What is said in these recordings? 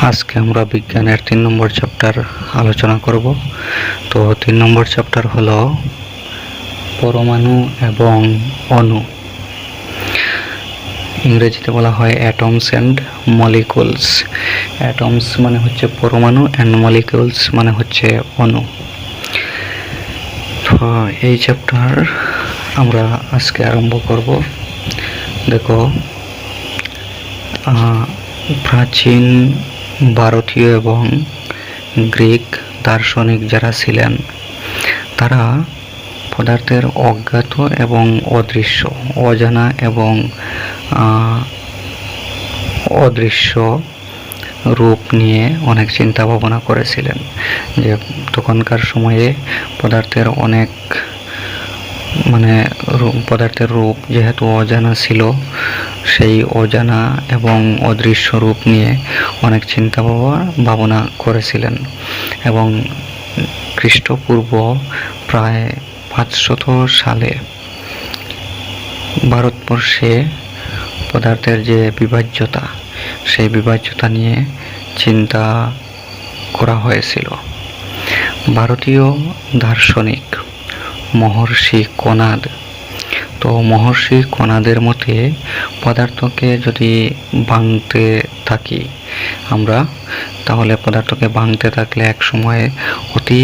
আজকে আমরা বিজ্ঞানের 3 নম্বর চ্যাপ্টার আলোচনা করব। তো 3 নম্বর চ্যাপ্টার হলো পরমাণু এবং অণু। ইংরেজিতে বলা হয় অ্যাটমস অ্যান্ড মলিকুলস। অ্যাটমস মানে হচ্ছে পরমাণু, অ্যান্ড মলিকুলস মানে হচ্ছে অণু। তো এই চ্যাপ্টার আমরা আজকে আরম্ভ করব। দেখো, প্রাচীন ভারতীয় এবং গ্রিক দার্শনিক যারা ছিলেন তারা পদার্থের অজ্ঞাত এবং অদৃশ্য, অজানা এবং অদৃশ্য রূপ নিয়ে অনেক চিন্তা ভাবনা করেছিলেন। যে তখনকার সময়ে পদার্থের অনেক পদার্থের রূপ যেহেতু অজানা ছিল, সেই অজানা এবং অদৃশ্য রূপ নিয়ে অনেক চিন্তা ভাবনা করেছিলেন। এবং খ্রিস্টপূর্ব প্রায় 500 সালে ভারতবর্ষে পদার্থের যে বিভাজ্যতা, সেই বিভাজ্যতা নিয়ে চিন্তা করা হয়েছিল। ভারতীয় দার্শনিক মহর্ষি কনাদ, তো মহর্ষি কনাদের মতে পদার্থকে যদি ভাঙতে থাকি আমরা, তাহলে পদার্থকে ভাঙতে থাকলে এক সময় অতি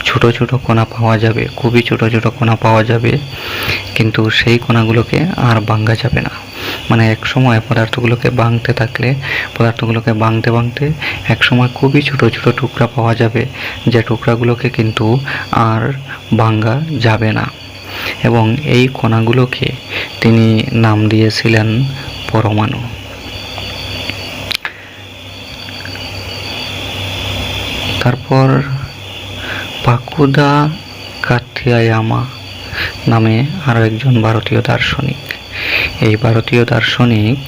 ছোট ছোট কণা পাওয়া যাবে, খুবই ছোট ছোট কণা পাওয়া যাবে, কিন্তু সেই কণাগুলোকে আর ভাঙা যাবে না। মানে এক সময় পদার্থগুলোকে ভাঙতে থাকলে পদার্থগুলোকে ভাঙতে ভাঙতে এক সময় খুবই ছোট ছোট টুকরা পাওয়া যাবে, যে টুকরাগুলোকে কিন্তু আর ভাঙা যাবে না। এবং এই কণাগুলোকে তিনি নাম দিয়েছিলেন পরমাণু। তারপর পাকুদা কাথিয়ায়ামা নামে আরও একজন ভারতীয় দার্শনিক। এই ভারতীয় দার্শনিক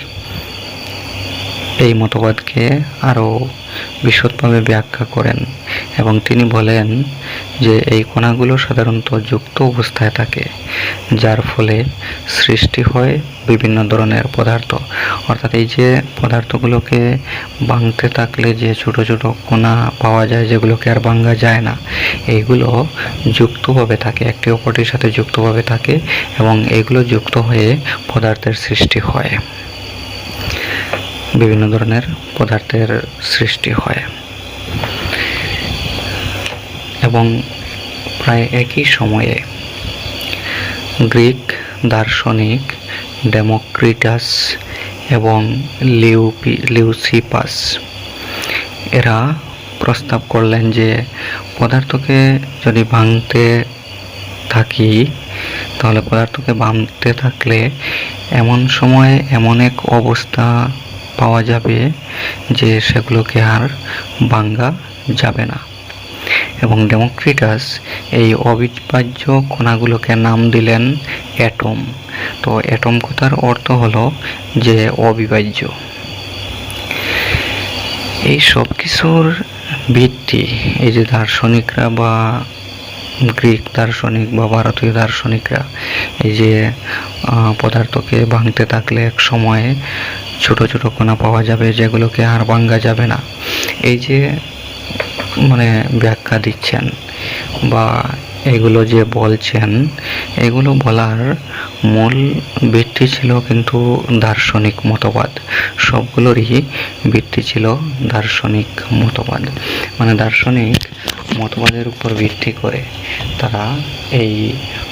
এই মতবাদকে আরও বিশদভাবে ব্যাখ্যা করেন এবং তিনি বলেন যে এই কণাগুলো সাধারণত যুক্ত অবস্থায় থাকে, যার ফলে সৃষ্টি হয় বিভিন্ন ধরনের পদার্থ। অর্থাৎ এই যে পদার্থগুলোকে ভাঙতে থাকলে যে ছোট ছোট কণা পাওয়া যায়, যেগুলোকে আর ভাঙা যায় না, এইগুলো যুক্তভাবে থাকে, একটি অপরটির সাথে যুক্তভাবে থাকে এবং এইগুলো যুক্ত হয়ে পদার্থের সৃষ্টি হয়, বিভিন্ন ধরনের পদার্থের সৃষ্টি হয়। এবং প্রায় একই সময়ে গ্রিক দার্শনিক ডেমোক্রিটাস এবং লিউসিপাস এরা প্রস্তাব করলেন যে পদার্থকে যদি ভাঙতে থাকি, তাহলে পদার্থকে ভাঙতে থাকলে এমন সময় এমন এক অবস্থা পাওয়া যাবে যে সেগুলোকে আর ভাঙা যাবে না। এবং ডেমোক্রিটাস এই অবিভাজ্য কণাগুলোকে নাম দিলেন অ্যাটম। তো অ্যাটম কথার অর্থ হলো যে অবিভাজ্য। এই সব কিছুর ভিত্তি এই যে দার্শনিকরা বা গ্রিক দার্শনিক বা ভারতীয় দার্শনিকরা এই যে পদার্থকে ভাঙতে থাকলে এক সময়ে ছোট ছোট কণা পাওয়া যাবে, যেগুলোকে আর ভাঙা যাবে না, এই যে ব্যাখ্যা দিচ্ছেন বা এগুলো যে বলছেন, এগুলো বলার মূল ভিত্তি ছিল কিন্তু দার্শনিক মতবাদ। সবগুলোরই ভিত্তি ছিল দার্শনিক মতবাদ। দার্শনিক মতবাদের উপর ভিত্তি করে তারা এই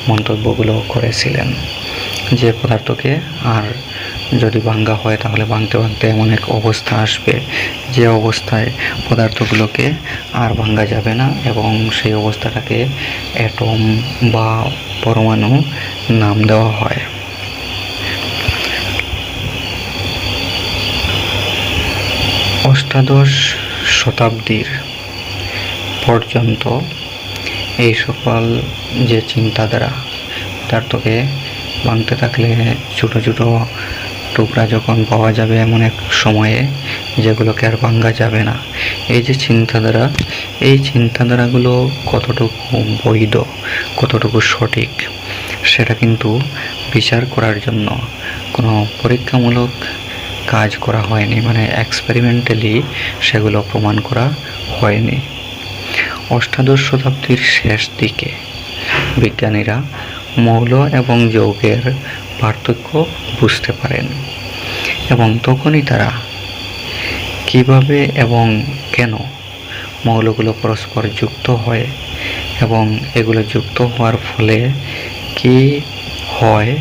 মন্তব্যগুলো করেছিলেন যে পদার্থকে আর যদি ভাঙা হয় তাহলে ভাঙতে ভাঙতে এমন এক অবস্থা আসবে যে অবস্থায় পদার্থগুলোকে আর ভাঙা যাবে না, এবং সেই অবস্থাটাকে অ্যাটম বা পরমাণু নাম দেওয়া হয়। অষ্টাদশ শতাব্দীর পর্যন্ত এই সকল যে চিন্তাধারা, পদার্থকে ভাঙতে থাকলে ছোট ছোট টুকরা যখন পাওয়া যাবে এমন এক সময়ে যেগুলোকে আর ভাঙা যাবে না, এই যে চিন্তাধারা, এই চিন্তাধারাগুলো কতটুকু বৈধ, কতটুকু সঠিক, সেটা কিন্তু বিচার করার জন্য কোনো পরীক্ষামূলক কাজ করা হয়নি, মানে এক্সপেরিমেন্টালি সেগুলো প্রমাণ করা হয়নি। অষ্টাদশ শতাব্দীর শেষ দিকে বিজ্ঞানীরা মৌল এবং যৌগের পার্থক্য বুঝতে পারেন এবং তখনই তারা কিভাবে এবং কেন মৌলগুলো পরস্পর যুক্ত হয় এবং এগুলো যুক্ত হওয়ার ফলে কি হয়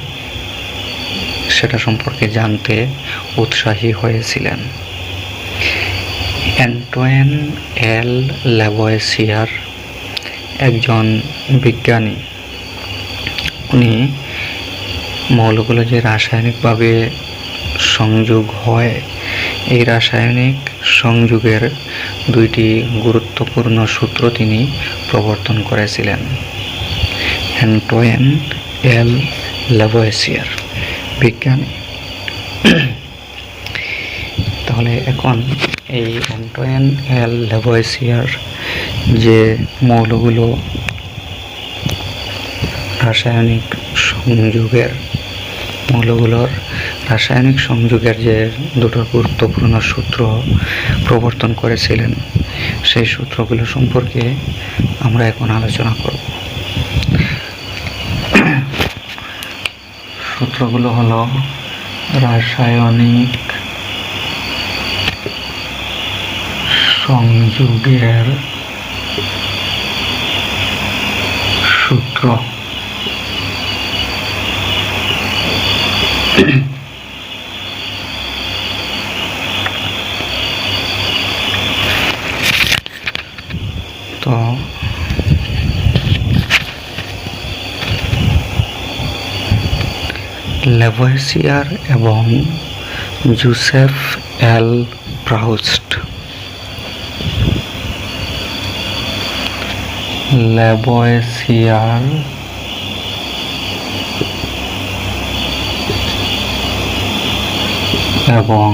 সেটা সম্পর্কে জানতে উৎসাহী হয়েছিলেন। অ্যান্টোয়েন এল ল্যাভোয়িসিয়ার একজন বিজ্ঞানী। উনি মৌলগুলো যে রাসায়নিকভাবে সংযোগ হয়, এই রাসায়নিক সংযোগের দুইটি গুরুত্বপূর্ণ সূত্র তিনি প্রবর্তন করেছিলেন। অ্যান্টোয়েন এল ল্যাভোয়িসিয়ার বিজ্ঞানী। তাহলে এখন এই অ্যান্টোয়েন এল ল্যাভোয়িসিয়ার যে মৌলগুলো রাসায়নিক সংযোগের যে দুটো গুরুত্বপূর্ণ সূত্র প্রবর্তন করেছিলেন, সেই সূত্রগুলো সম্পর্কে আমরা এখন আলোচনা করব। সূত্রগুলো হলো রাসায়নিক সংযোগের সূত্র। তো ল্যাভোয়িসিয়ার এবং জোসেফ এল প্রাউস্ট ল্যাভোয়িসিয়ার এবং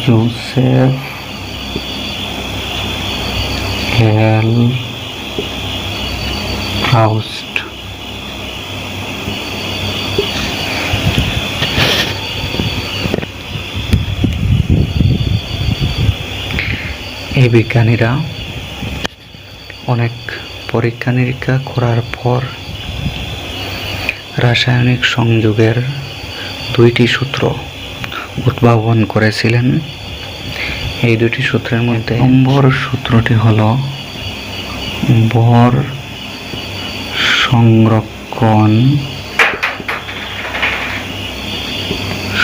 জোসেফ এল প্রাউস্ট এই বিজ্ঞানীরা অনেক পরীক্ষা নিরীক্ষা করার পর রাসায়নিক সংযোগের দুইটি সূত্র উদ্ভাবন করেছিলেন। এই দুটি সূত্রের মধ্যে নম্বর সূত্রটি হল ভর সংরক্ষণ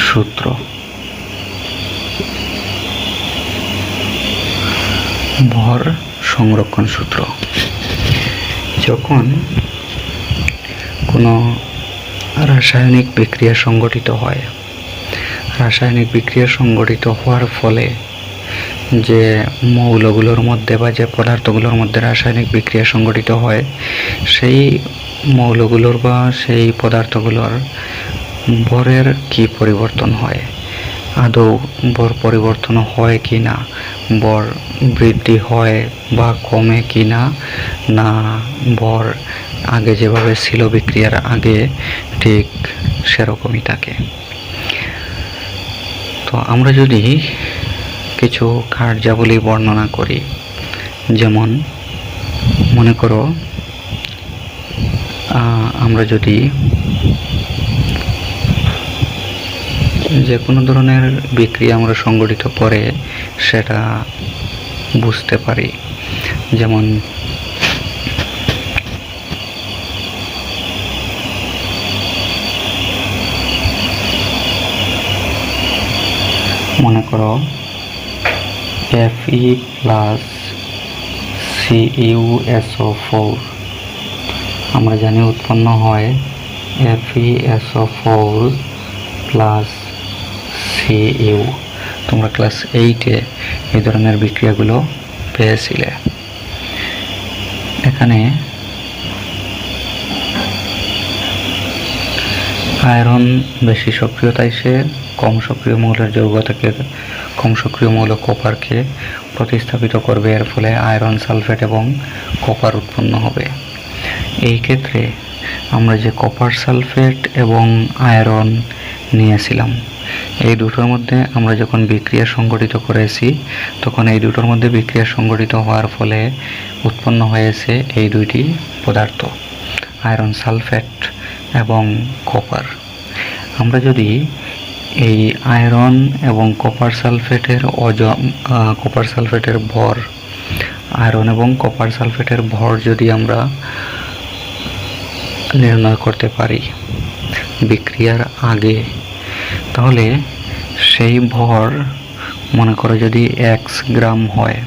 সূত্র। ভর সংরক্ষণ সূত্র। যখন কোনো রাসায়নিক বিক্রিয়া সংঘটিত হয়, রাসায়নিক বিক্রিয়া সংঘটিত হওয়ার ফলে যে মৌলগুলোর মধ্যে বা যে পদার্থগুলোর মধ্যে রাসায়নিক বিক্রিয়া সংঘটিত হয়, সেই মৌলগুলোর বা সেই পদার্থগুলোর ভরের কি পরিবর্তন হয়, আদৌ ভর পরিবর্তন হয় কি না, ভর বৃদ্ধি হয় বা কমে কি না, না ভর আগে যেভাবে ছিল বিক্রিয়ার আগে ঠিক সেরকমই থাকে। তো আমরা যদি কিছু কার্যাবলী বর্ণনা করি, যেমন মনে করো আমরা যদি যে কোনো ধরনের বিক্রিয়া আমরা সংগঠিত করে সেটা বুঝতে পারি, যেমন মনে করো Fe প্লাস CuSO4 আমরা জানি উৎপন্ন হয় FeSO4 প্লাস Cu। তোমরা ক্লাস 8-এ এই ধরনের বিক্রিয়াগুলো পেয়েছিলে। এখানে আয়রন বেশি সক্রিয়তায় সে কম সক্রিয় মৌলের যৌগ থেকে কম সক্রিয় মৌল কপারকে প্রতিস্থাপিত করবে, এর ফলে আয়রন সালফেট এবং কপার উৎপন্ন হবে। এই ক্ষেত্রে আমরা যে কপার সালফেট এবং আয়রন নিয়েছিলাম, এই দুটোর মধ্যে আমরা যখন বিক্রিয়া সংঘটিত করেছি তখন এই দুটোর মধ্যে বিক্রিয়া সংঘটিত হওয়ার ফলে উৎপন্ন হয়েছে এই দুইটি পদার্থ, আয়রন সালফেট এবং কপার। আমরা যদি এই আয়রন এবং কপার সালফেটের ভর, আয়রন এবং কপার সালফেটের ভর যদি আমরা নির্ণয় করতে পারি বিক্রিয়ার আগে, তাহলে সেই ভর মনে করো যদি 1 গ্রাম হয়,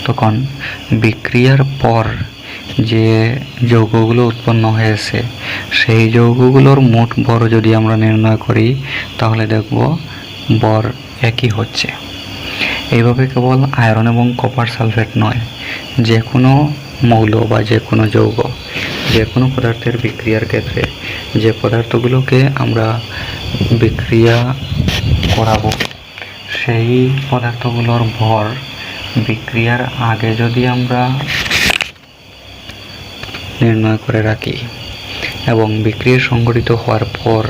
তখন বিক্রিয়ার পর যে যৌগগুলো উৎপন্ন হয়েছে সেই যৌগগুলোর মোট ভর যদি আমরা নির্ণয় করি তাহলে দেখব ভর একই হচ্ছে। এইভাবে কেবল আয়রন এবং কপার সালফেট নয়, যে কোনো মৌল বা যে কোনো যৌগ, যে কোনো পদার্থের বিক্রিয়ার ক্ষেত্রে যে পদার্থগুলোকে আমরা বিক্রিয়া করাবো সেই পদার্থগুলোর ভর বিক্রিয়ার আগে যদি আমরা নির্ণয় করে রাখি এবং বিক্রিয়া সংঘটিত হওয়ার পর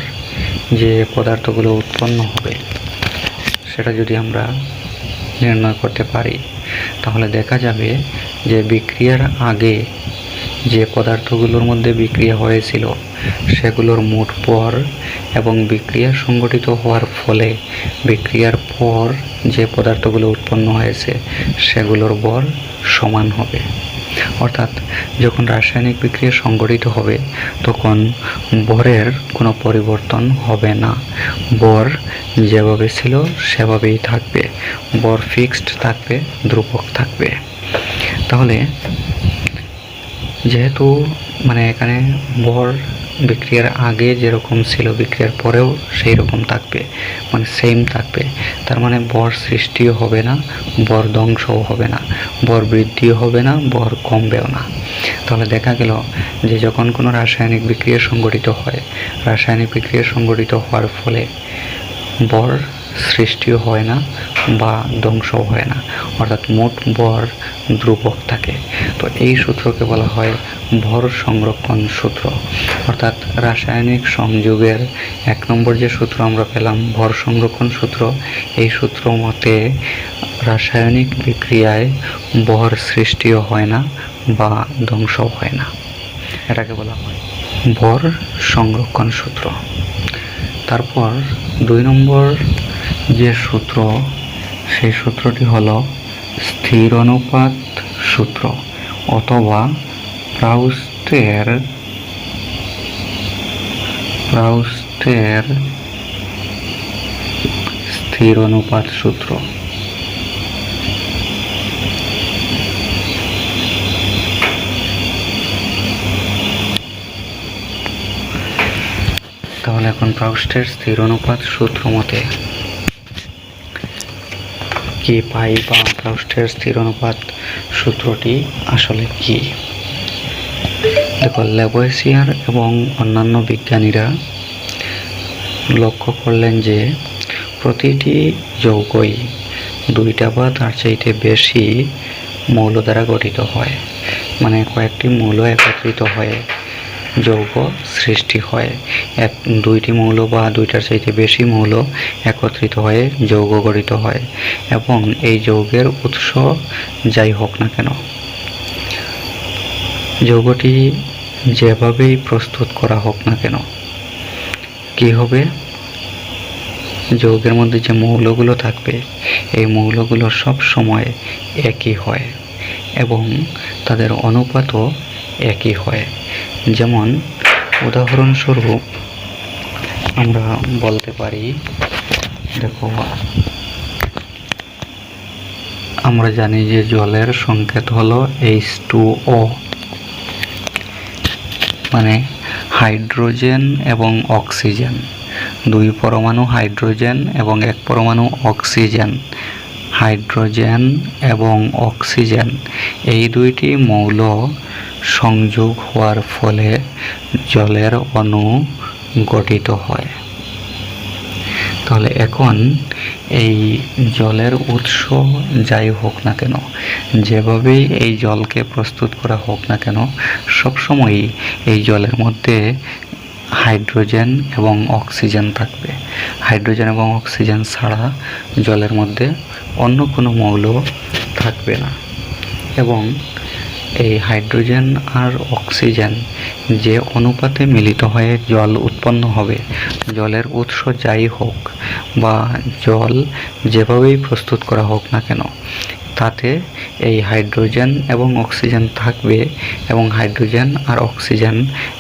যে পদার্থগুলো উৎপন্ন হবে সেটা যদি আমরা নির্ণয় করতে পারি, তাহলে দেখা যাবে যে বিক্রিয়ার আগে যে পদার্থগুলোর মধ্যে বিক্রিয়া হয়েছিল সেগুলোর মোট ভর এবং বিক্রিয়া সংঘটিত হওয়ার ফলে বিক্রিয়ার পর যে পদার্থগুলো উৎপন্ন হয়েছে সেগুলোর ভর সমান হবে। অর্থাৎ যখন রাসায়নিক বিক্রিয়া সংঘটিত হবে তখন ভরের কোনো পরিবর্তন হবে না, ভর যেভাবে ছিল সেভাবেই থাকবে, ভর ফিক্সড থাকবে, ধ্রুবক থাকবে। তাহলে যেহেতু এখানে ভর বিক্রিয়ার আগে যেরকম ছিল বিক্রিয়ার পরেও সেই রকম থাকবে, সেম থাকবে, তার ভর সৃষ্টিও হবে না, ভর ধ্বংসও হবে না, ভর বৃদ্ধিও হবে না, ভর কমবেও না। তাহলে দেখা গেল যে যখন কোনো রাসায়নিক বিক্রিয়া সংঘটিত হয়, রাসায়নিক বিক্রিয়া সংঘটিত হওয়ার ফলে ভর সৃষ্টিও হয় না বা ধ্বংসও হয় না, অর্থাৎ মোট ভর ধ্রুবক থাকে। তো এই সূত্রকে বলা হয় ভর সংরক্ষণ সূত্র। অর্থাৎ রাসায়নিক সংযোগের 1 নম্বর যে সূত্র আমরা পেলাম ভর সংরক্ষণ সূত্র, এই সূত্র মতে রাসায়নিক বিক্রিয়ায় ভর সৃষ্টিও হয় না বা ধ্বংসও হয় না, এটাকে বলা হয় ভর সংরক্ষণ সূত্র। তারপর 2 নম্বর যে সূত্র, সেই সূত্রটি হলো স্থির অনুপাত সূত্র অথবা প্রাউস্টের স্থির অনুপাত সূত্র। তাহলে এখন প্রাউস্টের স্থির অনুপাত সূত্র মতে কি পাই বা প্রাউস্টের স্থির অনুপাত সূত্রটি আসলে কি? দেখো, ল্যাভোইসিয়ার এবং অন্যান্য বিজ্ঞানীরা লক্ষ্য করলেন যে প্রতিটি যৌগই 2টা বা তার চাইতে বেশি মৌল দ্বারা গঠিত হয়, কয়েকটি মৌল একত্রিত হয়ে যৌগ সৃষ্টি হয়। 2টি মৌল বা 2টার চাইতে বেশি মৌল একত্রিত হয়ে যৌগ গঠিত হয় এবং এই যৌগের উৎস যাই হোক না কেন, যৌগটি যেভাবেই প্রস্তুত করা হোক না কেন, কি হবে, যৌগের মধ্যে যে মৌলগুলো থাকবে এই মৌলগুলো সব সময় একই হয় এবং তাদের অনুপাতও একই হয়। যেমন উদাহরণস্বরূপ আমরা বলতে পারি, দেখো, আমরা জানি যে জলের সংকেত হলো H2O, হাইড্রোজেন এবং অক্সিজেন, 2 পরমাণু হাইড্রোজেন এবং 1 পরমাণু অক্সিজেন। হাইড্রোজেন এবং অক্সিজেন এই 2টি মৌল সংযোগ হওয়ার ফলে জলের অণু গঠিত হয়। তাহলে এখন এই জলের উৎস যাই হোক না কেন, যেভাবেই এই জলকে প্রস্তুত করা হোক না কেন, সবসময়ই এই জলের মধ্যে হাইড্রোজেন এবং অক্সিজেন থাকবে। হাইড্রোজেন এবং অক্সিজেন ছাড়া জলের মধ্যে অন্য কোনো মৌল থাকবে না। এবং এই হাইড্রোজেন আর অক্সিজেন যে অনুপাতে মিলিত হয়ে জল উৎপন্ন হবে, জলের উৎস যাই হোক বা জল যেভাবেই প্রস্তুত করা হোক না কেন, তাতে এই হাইড্রোজেন এবং অক্সিজেন থাকবে এবং হাইড্রোজেন আর অক্সিজেন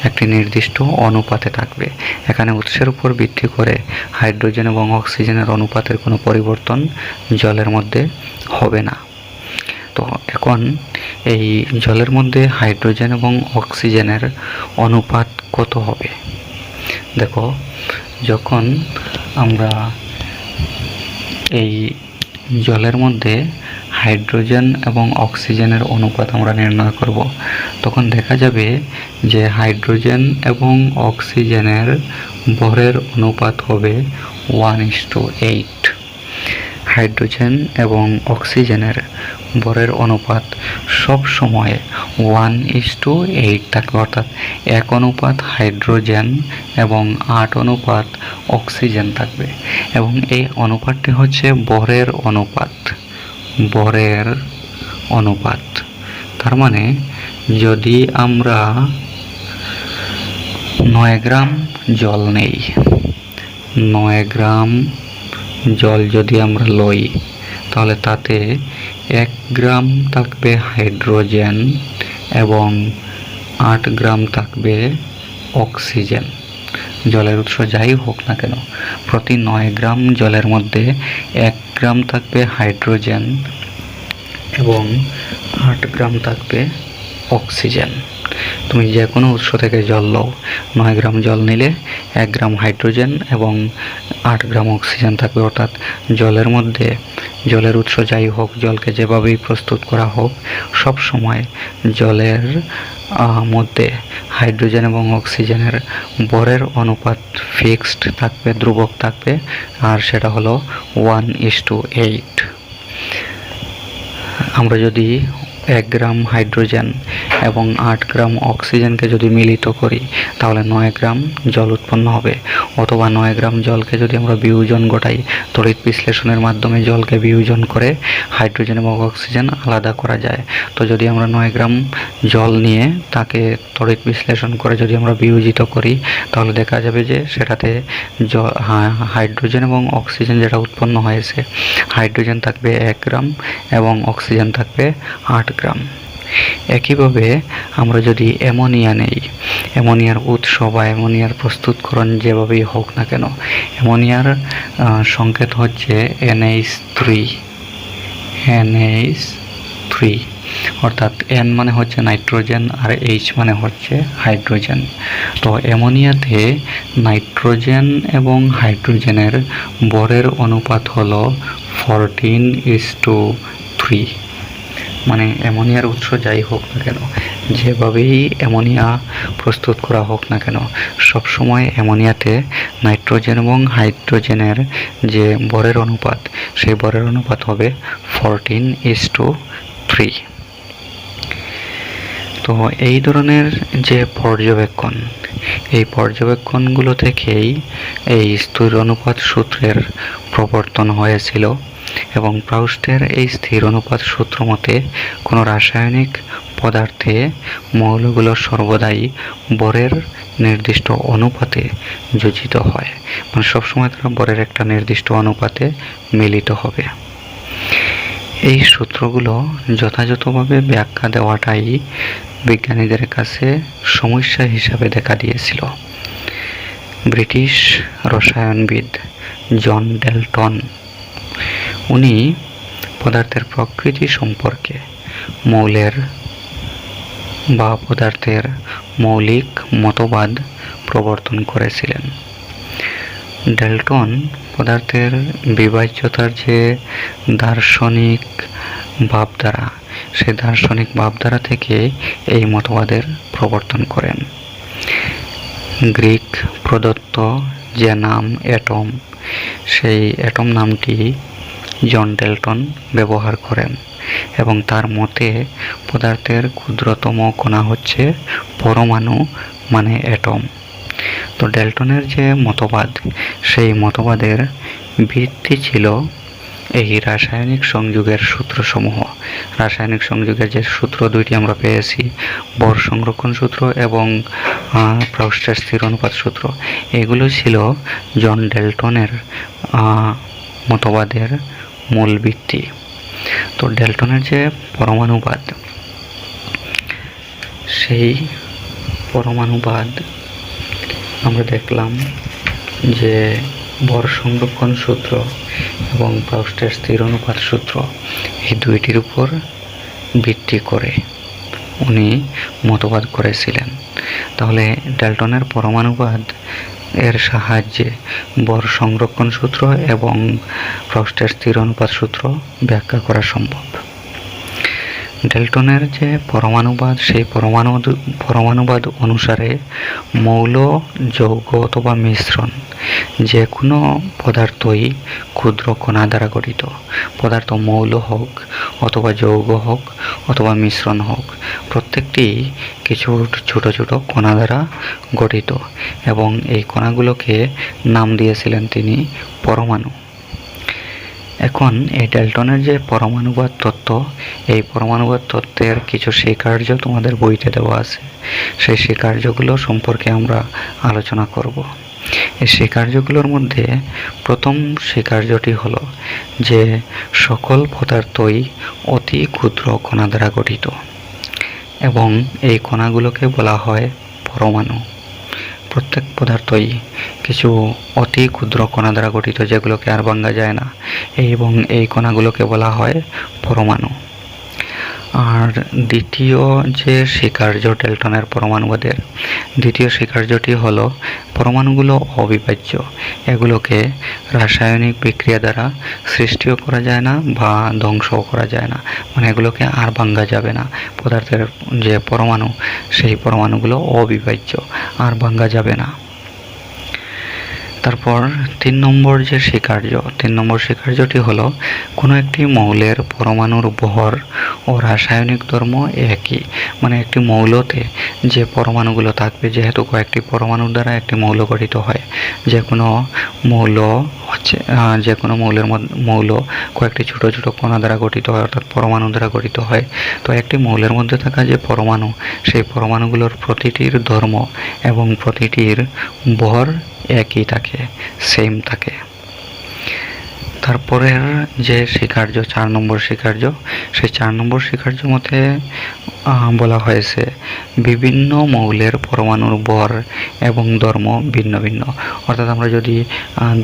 একটি নির্দিষ্ট অনুপাতে থাকবে। এখানে উৎসের উপর ভিত্তি করে হাইড্রোজেন এবং অক্সিজেনের অনুপাতের কোনো পরিবর্তন জলের মধ্যে হবে না। তো এখন এই জলের মধ্যে হাইড্রোজেন এবং অক্সিজেনের অনুপাত কত হবে? দেখো, যখন আমরা এই জলের মধ্যে হাইড্রোজেন এবং অক্সিজেনের অনুপাত আমরা নির্ণয় করব, তখন দেখা যাবে যে হাইড্রোজেন এবং অক্সিজেনের ভরের অনুপাত হবে 1:8। হাইড্রোজেন এবং অক্সিজেনের ভরের অনুপাত সব সময় 1:8 থাকবে, অর্থাৎ 1 অনুপাত হাইড্রোজেন এবং 8 অনুপাত অক্সিজেন থাকবে। এবং এই অনুপাতটি হচ্ছে ভরের অনুপাত। ভরের অনুপাত তার মানে যদি আমরা 9 গ্রাম জল নেই, 9 গ্রাম জল যদি আমরা লই, তাহলে তাতে 1 গ্রাম থাকবে হাইড্রোজেন এবং 8 গ্রাম থাকবে অক্সিজেন। জলের উৎস যাই হোক না কেন, প্রতি 9 গ্রাম জলের মধ্যে 1 গ্রাম থাকবে হাইড্রোজেন এবং 8 গ্রাম থাকবে অক্সিজেন। তুমি যে কোনো উৎস থেকে জল লও, 9 গ্রাম জল নিলে 1 গ্রাম হাইড্রোজেন এবং 8 গ্রাম অক্সিজেন থাকবে। অর্থাৎ জলের মধ্যে, জলের উৎস যাই হোক, জলকে যেভাবেই প্রস্তুত করা হোক, সব সময় জলের মধ্যে হাইড্রোজেন এবং অক্সিজেনের ভরের অনুপাত ফিক্সড থাকবে, ধ্রুবক থাকবে, আর সেটা হলো 1:8। আমরা যদি 1 গ্রাম হাইড্রোজেন এবং 8 গ্রাম অক্সিজেনকে যদি মিলিত করি, তাহলে 9 গ্রাম জল উৎপন্ন হবে। অথবা 9 গ্রাম জলকে যদি আমরা বিয়োজন ঘটাই, তড়িৎ বিশ্লেষণের মাধ্যমে জলকে বিয়োজন করে হাইড্রোজেন এবং অক্সিজেন আলাদা করা যায়। তো যদি আমরা 9 গ্রাম জল নিয়ে তাকে তড়িৎ বিশ্লেষণ করে যদি আমরা বিয়োজিত করি, তাহলে দেখা যাবে যে সেটাতে হাইড্রোজেন এবং অক্সিজেন যেটা উৎপন্ন হয়েছে, হাইড্রোজেন থাকবে 1 গ্রাম এবং অক্সিজেন থাকবে 8 গ্রাম। একইভাবে আমরা যদি অ্যামোনিয়া নেই, অ্যামোনিয়ার উৎস বা অ্যামোনিয়ার প্রস্তুতকরণ যেভাবেই হোক না কেন, অ্যামোনিয়ার সংকেত হচ্ছে NH3, অর্থাৎ N মানে হচ্ছে নাইট্রোজেন আর H মানে হচ্ছে হাইড্রোজেন। তো অ্যামোনিয়াতে নাইট্রোজেন এবং হাইড্রোজেনের ভরের অনুপাত হলো 14:3। মানে অ্যামোনিয়ার উৎস যাই হোক না কেন, যেভাবেই অ্যামোনিয়া প্রস্তুত করা হোক না কেন, সবসময় অ্যামোনিয়াতে নাইট্রোজেন এবং হাইড্রোজেনের যে ভরের অনুপাত, সেই ভরের অনুপাত হবে 14:3। তো এই ধরনের যে পর্যবেক্ষণ, এই পর্যবেক্ষণগুলো থেকেই এই স্থির অনুপাত সূত্রের প্রবর্তন হয়েছিল। এবং প্রাউস্টের এই স্থির অনুপাত সূত্র মতে কোনো রাসায়নিক পদার্থে মৌলগুলো সর্বদাই ভরের নির্দিষ্ট অনুপাতে যোজিত হয়, মানে সবসময় তারা ভরের একটা নির্দিষ্ট অনুপাতে মিলিত হবে। এই সূত্রগুলো যথাযথভাবে ব্যাখ্যা দেওয়াটাই বিজ্ঞানীদের কাছে সমস্যা হিসাবে দেখা দিয়েছিল। ব্রিটিশ রসায়নবিদ জন ডেলটন, উনি পদার্থের প্রকৃতি সম্পর্কে মৌলের বা পদার্থের মৌলিক মতবাদ প্রবর্তন করেছিলেন। ডেলটন পদার্থের বিভাজ্যতার যে দার্শনিক ভাবধারা, সেই দার্শনিক ভাবধারা থেকে এই মতবাদের প্রবর্তন করেন। গ্রিক প্রদত্ত যে নাম অ্যাটম, সেই অ্যাটম নামটি জন ডেল্টন ব্যবহার করেন এবং তার মতে পদার্থের ক্ষুদ্রতম কণা হচ্ছে পরমাণু মানে অ্যাটম। তো ডেল্টনের যে মতবাদ, সেই মতবাদের ভিত্তি ছিল এই রাসায়নিক সংযোগের সূত্রসমূহ। রাসায়নিক সংযোগের যে সূত্র দুইটি আমরা পেয়েছি, ভর সংরক্ষণ সূত্র এবং প্রস্টের স্থির অনুপাত সূত্র, এগুলো ছিল জন ডেল্টনের মতবাদের মূল ভিত্তি। তো ডেল্টনের যে পরমাণুবাদ, সেই পরমাণুবাদ আমরা দেখলাম যে ভর সংরক্ষণ সূত্র এবং প্রস্টের স্থির অনুপাত সূত্র, এই দুইটির উপর ভিত্তি করে উনি মতবাদ করেছিলেন। তাহলে ডেল্টনের পরমাণুবাদ এর সাহায্যে ভর সংরক্ষণ সূত্র এবং প্রস্টের স্থির অনুপাত সূত্র ব্যাখ্যা করা সম্ভব। ডেল্টনের যে পরমাণুবাদ, সেই পরমাণুবাদ অনুসারে মৌল, যৌগ অথবা মিশ্রণ যে কোনো পদার্থই ক্ষুদ্র কণা দ্বারা গঠিত। পদার্থ মৌল হোক অথবা যৌগ হোক অথবা মিশ্রণ হোক, প্রত্যেকটি কিছু ছোট ছোট কণা দ্বারা গঠিত এবং এই কণাগুলোকে নাম দিয়েছিলেন তিনি পরমাণু। এখন এই ডেল্টনের যে পরমাণুবাদ তত্ত্ব, এই পরমাণুবাদ তত্ত্বের কিছু স্বীকার্য তোমাদের বইতে দেওয়া আছে। সেই স্বীকার্যগুলো সম্পর্কে আমরা আলোচনা করব। এই স্বীকার্যগুলোর মধ্যে প্রথম স্বীকার্যটি হলো যে সকল পদার্থই অতি ক্ষুদ্র কণা দ্বারা গঠিত এবং এই কণাগুলোকে বলা হয় পরমাণু। প্রত্যেক পদার্থই কিছু অতি ক্ষুদ্র কণা দ্বারা গঠিত, যেগুলোকে আর ভাঙা যায় না, এবং এই কণাগুলোকে বলা হয় পরমাণু। আর দ্বিতীয় যে স্বীকার্য ডেল্টনের পরমাণুবাদের, দ্বিতীয় স্বীকার্যটি হলো পরমাণুগুলো অবিভাজ্য। এগুলোকে রাসায়নিক বিক্রিয়া দ্বারা সৃষ্টিও করা যায় না বা ধ্বংসও করা যায় না, মানে এগুলোকে আর ভাঙা যাবে না। পদার্থের যে পরমাণু, সেই পরমাণুগুলো অবিভাজ্য, আর ভাঙা যাবে না। তারপর তিন নম্বর স্বীকার্যটি হলো কোনো একটি মৌলের পরমাণুর ভর ও রাসায়নিক ধর্ম একই। মানে একটি মৌলতে যে পরমাণুগুলো থাকবে, যেহেতু কয়েকটি পরমাণুর দ্বারা একটি মৌল গঠিত হয়, যে কোনো মৌল কয়েকটি ছোট ছোট কণা দ্বারা গঠিত হয়, অর্থাৎ পরমাণু দ্বারা গঠিত হয়। তো একটি মৌলের মধ্যে থাকা যে পরমাণু, সেই পরমাণুগুলোর প্রতিটির ধর্ম এবং প্রতিটির ভর একই থাকে, সেম থাকে। তারপরের যে স্বীকার্য, 4 নম্বর স্বীকার্য, সেই 4 নম্বর স্বীকার্য মতে বলা হয়েছে বিভিন্ন মৌলের পরমাণুর ভর এবং ধর্ম ভিন্ন ভিন্ন। অর্থাৎ আমরা যদি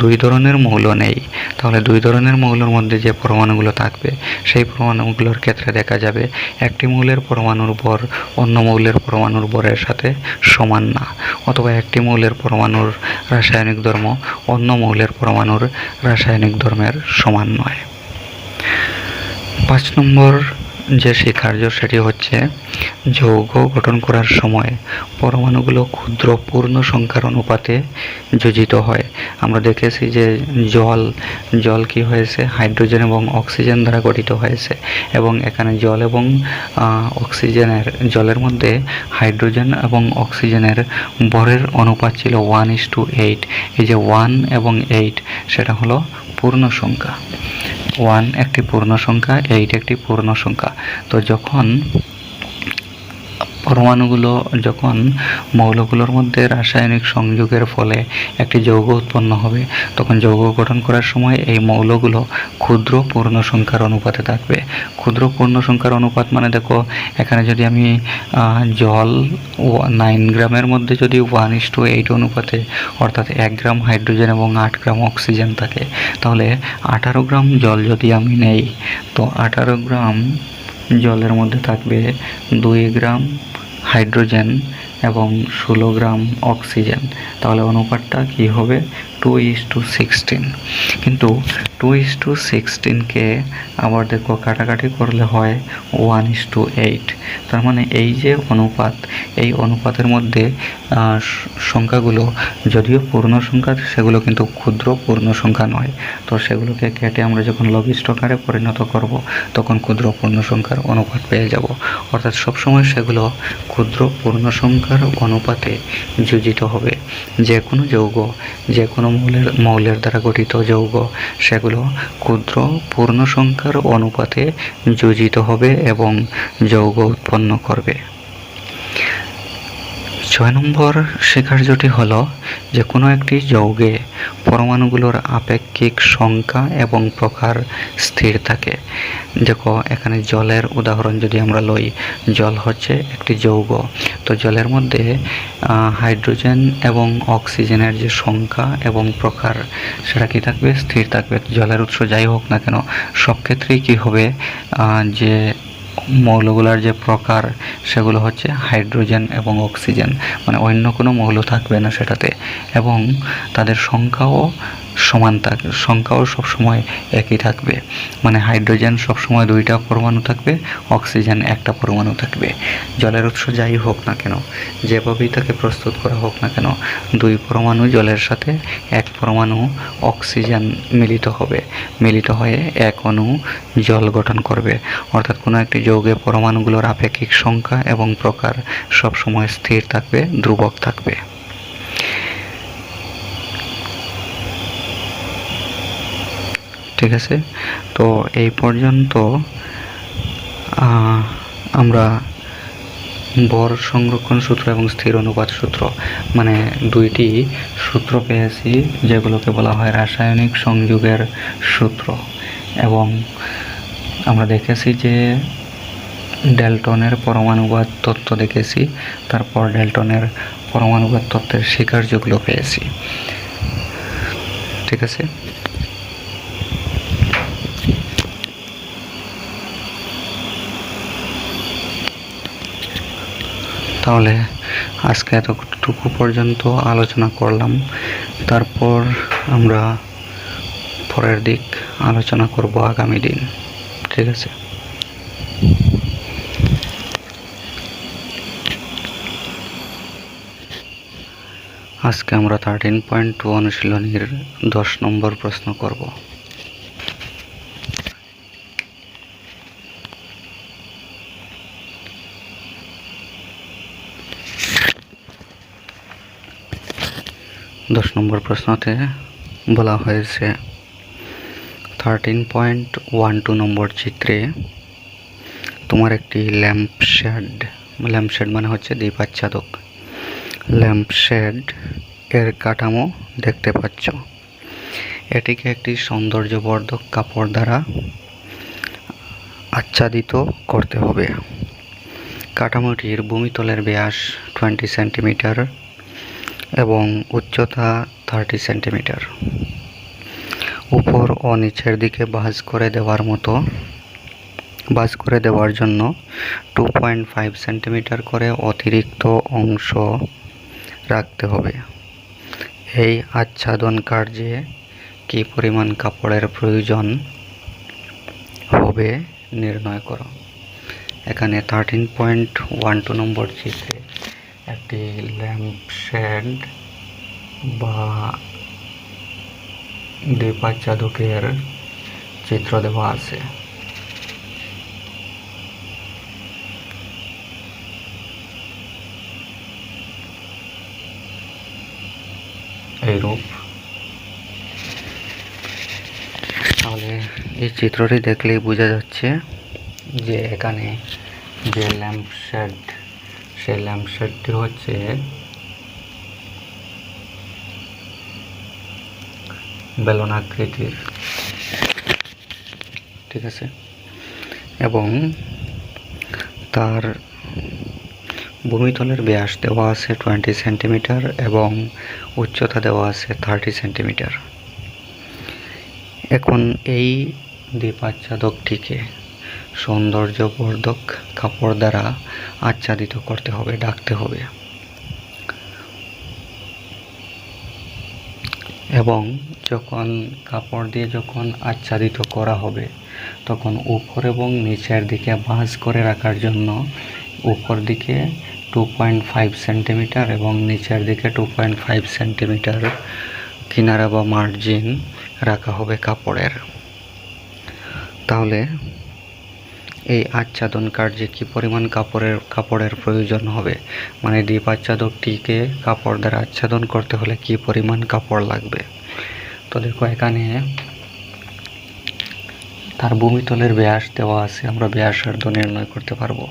দুই ধরনের মৌল নেই, তাহলে দুই ধরনের মৌলের মধ্যে যে পরমাণুগুলো থাকবে, সেই পরমাণুগুলোর ক্ষেত্রে দেখা যাবে একটি মৌলের পরমাণুর ভর অন্য মৌলের পরমাণুর ভরের সাথে সমান না, অথবা একটি মৌলের পরমাণুর রাসায়নিক ধর্ম অন্য মৌলের পরমাণুর রাসায়নিক ধর্মের সমান নয়। 5 নম্বর যে স্বীকার্য, সেটি হচ্ছে যৌগ গঠন করার সময় পরমাণুগুলো ক্ষুদ্র পূর্ণ সংখ্যার অনুপাতে যোজিত হয়। আমরা দেখেছি যে জল কি হয়েছে, হাইড্রোজেন এবং অক্সিজেন দ্বারা গঠিত হয়েছে, এবং এখানে জল এবং জলের মধ্যে হাইড্রোজেন এবং অক্সিজেনের ভরের অনুপাত ছিল 1:8। এই যে 1 এবং 8, সেটা হলো পূর্ণ সংখ্যা। 1 একটি পূর্ণ সংখ্যা, 8 একটি পূর্ণ সংখ্যা। তো যখন মৌলগুলোর মধ্যে রাসায়নিক সংযোগের ফলে একটি যৌগ উৎপন্ন হবে, তখন যৌগ গঠন করার সময় এই মৌলগুলো ক্ষুদ্র পূর্ণ সংখ্যার অনুপাতে থাকবে। ক্ষুদ্র পূর্ণ সংখ্যার অনুপাত মানে দেখো, এখানে যদি আমি জল 9 গ্রামের মধ্যে যদি 1:8 অনুপাতে, অর্থাৎ 1 গ্রাম হাইড্রোজেন এবং 8 গ্রাম অক্সিজেন থাকে, তাহলে 18 গ্রাম জল যদি আমি নেই, তো 18 গ্রাম জলের মধ্যে থাকবে 2 গ্রাম হাইড্রোজেন এবং 16 গ্রাম অক্সিজেন, তাহলে অনুপাতটা কি হবে? 2:16। কিন্তু 2:16কে আবার দেখো কাটাকাটি করলে হয় 1:8। তার মানে এই যে অনুপাত, এই অনুপাতের মধ্যে সংখ্যাগুলো যদিও পূর্ণ সংখ্যা, সেগুলো কিন্তু ক্ষুদ্র পূর্ণ সংখ্যা নয়। তো সেগুলোকে কেটে আমরা যখন লঘিষ্ঠকারে পরিণত করব, তখন ক্ষুদ্র পূর্ণ সংখ্যার অনুপাত পেয়ে যাব। অর্থাৎ সবসময় সেগুলো ক্ষুদ্র পূর্ণ সংখ্যার অনুপাতে যোজিত হবে। যে কোনো যৌগ, যে কোনো মৌলের দ্বারা গঠিত যৌগ, সেগুলো ক্ষুদ্র পূর্ণ সংখ্যার অনুপাতে যোজিত হবে এবং যৌগ উৎপন্ন করবে। 6 নম্বর স্বীকার্যটি হলো যে কোনো একটি যৌগে পরমাণুগুলোর আপেক্ষিক সংখ্যা এবং প্রকার স্থির থাকে। দেখো এখানে জলের উদাহরণ যদি আমরা লই, জল হচ্ছে একটি যৌগ। তো জলের মধ্যে হাইড্রোজেন এবং অক্সিজেনের যে সংখ্যা এবং প্রকার, সেটা কি থাকবে? স্থির থাকবে। জলের উৎস যাই হোক না কেন, সব ক্ষেত্রেই কি হবে? যে মৌলগুলোর যে প্রকার, সেগুলো হচ্ছে হাইড্রোজেন এবং অক্সিজেন, মানে অন্য কোনো মৌল থাকবে না সেটাতে। এবং তাদের সংখ্যাও সমান থাকবে, সংখ্যাও সবসময় একই থাকবে। মানে হাইড্রোজেন সবসময় 2টা পরমাণু থাকবে, অক্সিজেন 1টা পরমাণু থাকবে। জলের উৎস যাই হোক না কেন, যেভাবেই তাকে প্রস্তুত করা হোক না কেন, 2 পরমাণু জলের সাথে 1 পরমাণু অক্সিজেন মিলিত হবে, মিলিত হয়ে 1 অণু জল গঠন করবে। অর্থাৎ কোনো একটি যৌগে পরমাণুগুলোর আপেক্ষিক সংখ্যা এবং প্রকার সবসময় স্থির থাকবে, ধ্রুবক থাকবে। ঠিক আছে, তো এই পর্যন্ত আমরা ভর সংরক্ষণ সূত্র এবং স্থির অনুপাত সূত্র, মানে 2টি সূত্র পেয়েছি, যেগুলোকে বলা হয় রাসায়নিক সংযোগের সূত্র। এবং আমরা দেখেছি যে ডেল্টনের পরমাণুবাদ তত্ত্ব দেখেছি, তারপর ডেল্টনের পরমাণুবাদ তত্ত্বের স্বীকার্যগুলো পেয়েছি। ঠিক আছে, তাহলে আজকে এতটুকু পর্যন্ত আলোচনা করলাম। তারপর আমরা পরের দিক আলোচনা করব আগামী দিন। ঠিক আছে, আজকে আমরা 13.2 অনুশীলনীর 10 নম্বর প্রশ্ন করব। 10 নম্বর প্রশ্নতে বলা হয়েছে 13.12 নম্বর চিত্রে তোমার একটি ল্যাম্পশেড মানে হচ্ছে দ্বীপাচ্ছাদক, ল্যাম্পশেড এর কাঠামো দেখতে পাচ্ছ। এটিকে একটি সৌন্দর্যবর্ধক কাপড় দ্বারা আচ্ছাদিত করতে হবে। কাঠামোটির ভূমিতলের ব্যাস 20 সেন্টিমিটার এবং উচ্চতা 30 সেন্টিমিটার। উপর ও নিচের দিকে ভাঁজ করে দেওয়ার জন্য 2.5 সেন্টিমিটার করে অতিরিক্ত অংশ রাখতে হবে। এই আচ্ছাদন কার্যে কী পরিমাণ কাপড়ের প্রয়োজন হবে নির্ণয় করো। এখানে 13.12 নম্বর চিত্রে একটি ল্যাম্পশেড বা দ্বীপাচ্ছাদকের চিত্র দেওয়া আছে। এইরূপ, তাহলে এই চিত্রটি দেখলেই বোঝা যাচ্ছে যে এখানে যে ল্যাম্পশেড, সেই ল্যাম্পশেডটি হচ্ছে বেলনাকৃতির। ঠিক আছে, এবং তার ভূমিতলের ব্যাস দেওয়া আছে 20 সেন্টিমিটার এবং উচ্চতা দেওয়া আছে 30 সেন্টিমিটার। এখন এই দ্বীপাচ্ছাদকটিকে সৌন্দর্যবর্ধক কাপড় দ্বারা আচ্ছাদিত করতে হবে, ঢাকতে হবে। এবং যখন কাপড় দিয়ে যখন আচ্ছাদিত করা হবে তখন উপর এবং নিচের দিকে ভাঁজ করে রাখার জন্য উপর দিকে 2.5 সেন্টিমিটার এবং নিচের দিকে 2.5 সেন্টিমিটার কিনারা বা মার্জিন রাখা হবে কাপড়ের। তাহলে এই আচ্ছাদন কার্যে কী পরিমাণ কাপড়ের প্রয়োজন হবে, মানে ডিপ আচ্ছাদকটিকে কাপড় দ্বারা আচ্ছাদন করতে হলে কী পরিমাণ কাপড় লাগবে। তো দেখো এখানে তার ভূমিতলের ব্যাস দেওয়া আছে, আমরা ব্যাসার্ধ নির্ণয় করতে পারবো,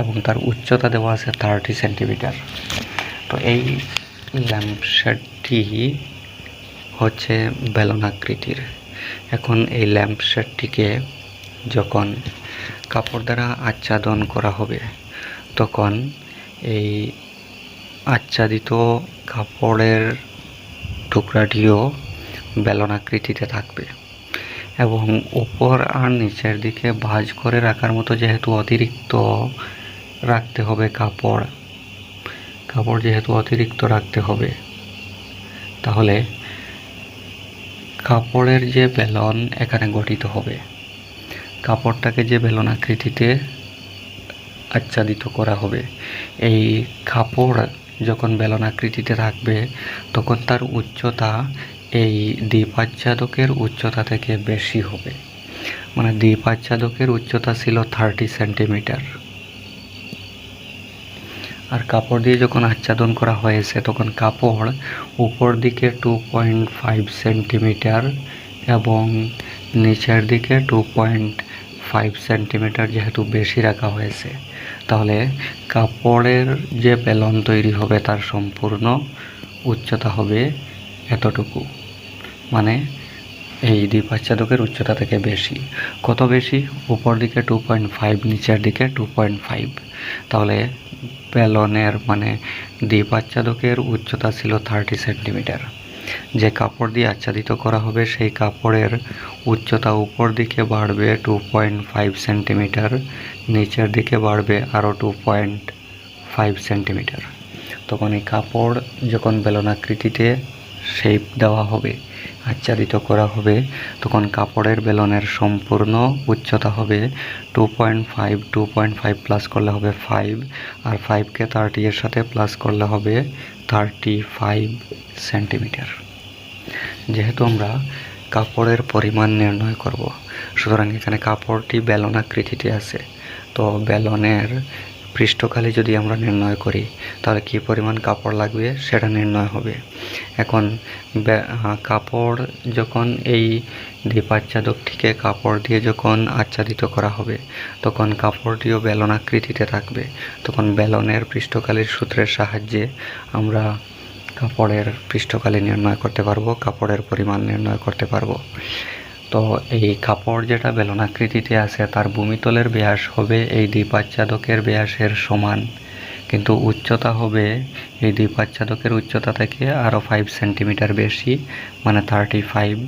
এবং তার উচ্চতা দেওয়া আছে 30 সেন্টিমিটার। তো এই ল্যাম্পশেডটি হচ্ছে বেলনাকৃতির। এখন এই ল্যাম্পশেডটিকে যখন কাপড় দ্বারা আচ্ছাদন করা হবে তখন এই আচ্ছাদিত কাপড়ের টুকরাটিও বেলনাকৃতিতে থাকবে এবং উপর আর নিচের দিকে ভাঁজ করে রাখার মতো যেহেতু অতিরিক্ত রাখতে হবে কাপড় যেহেতু অতিরিক্ত রাখতে হবে, তাহলে কাপড়ের যে বেলন এখানে গঠিত হবে, কাপড়টাকে যে বেলনাকৃতিতে আচ্ছাদিত করা হবে, এই কাপড় যখন বেলনাকৃতিতে থাকবে তখন তার উচ্চতা এই দ্বীপ আচ্ছাদকের উচ্চতা থেকে বেশি হবে। মানে দ্বীপ আচ্ছাদকের উচ্চতা ছিল 30 সেন্টিমিটার, আর কাপড় দিয়ে যখন আচ্ছাদন করা হয়েছে তখন কাপড় উপর দিকে 2.5 সেন্টিমিটার এবং নিচের দিকে 2.5 সেন্টিমিটার যেহেতু বেশি রাখা হয়েছে, তাহলে কাপড়ের যে বেলন তৈরি হবে তার সম্পূর্ণ উচ্চতা হবে এতটুকু। মানে এই দ্বীপ আচ্ছাদকের উচ্চতা থেকে বেশি। কত বেশি? উপর দিকে 2.5, নিচের দিকে 2.5। তাহলে বেলনের মানে দ্বীপ আচ্ছাদকের উচ্চতা ছিল 30 সেন্টিমিটার। যে কাপড় দিয়ে আচ্ছাদিত করা হবে সেই কাপড়ের উচ্চতা উপর দিকে বাড়বে 2.5 সেন্টিমিটার, নিচের দিকে বাড়বে আরও 2.5 সেন্টিমিটার। তখন এই কাপড় যখন বেলনাকৃতিতে শেপ দেওয়া হবে, আচ্ছাদিত করা হবে, তখন কাপড়ের বেলনের সম্পূর্ণ উচ্চতা হবে 2.5 প্লাস করলে হবে 5, আর 5কে 30 এর সাথে প্লাস করলে হবে 35 সেন্টিমিটার। যেহেতু আমরা কাপড়ের পরিমাণ নির্ণয় করব, সুতরাং এখানে কাপড়টি বেলনাকৃতিতে আছে, তো বেলনের পৃষ্ঠখালি যদি আমরা নির্ণয় করি তাহলে কী পরিমাণ কাপড় লাগবে সেটা নির্ণয় হবে। এখন কাপড় যখন এই দ্বীপ আচ্ছাদকটিকে কাপড় দিয়ে যখন আচ্ছাদিত করা হবে তখন কাপড়টিও বেলনাকৃতিতে থাকবে, তখন বেলনের পৃষ্ঠখালির সূত্রের সাহায্যে আমরা কাপড়ের পৃষ্ঠখালি নির্ণয় করতে পারবো, কাপড়ের পরিমাণ নির্ণয় করতে পারবো। তো এই কাপড় যেটা বেলনাকৃতিতে আছে তার ভূমিতলের ব্যাস হবে এই দ্বীপ আচ্ছাদকের ব্যাসের সমান, কিন্তু উচ্চতা হবে এই দ্বীপ আচ্ছাদকের উচ্চতা থেকে আরও 5 সেন্টিমিটার বেশি, মানে 35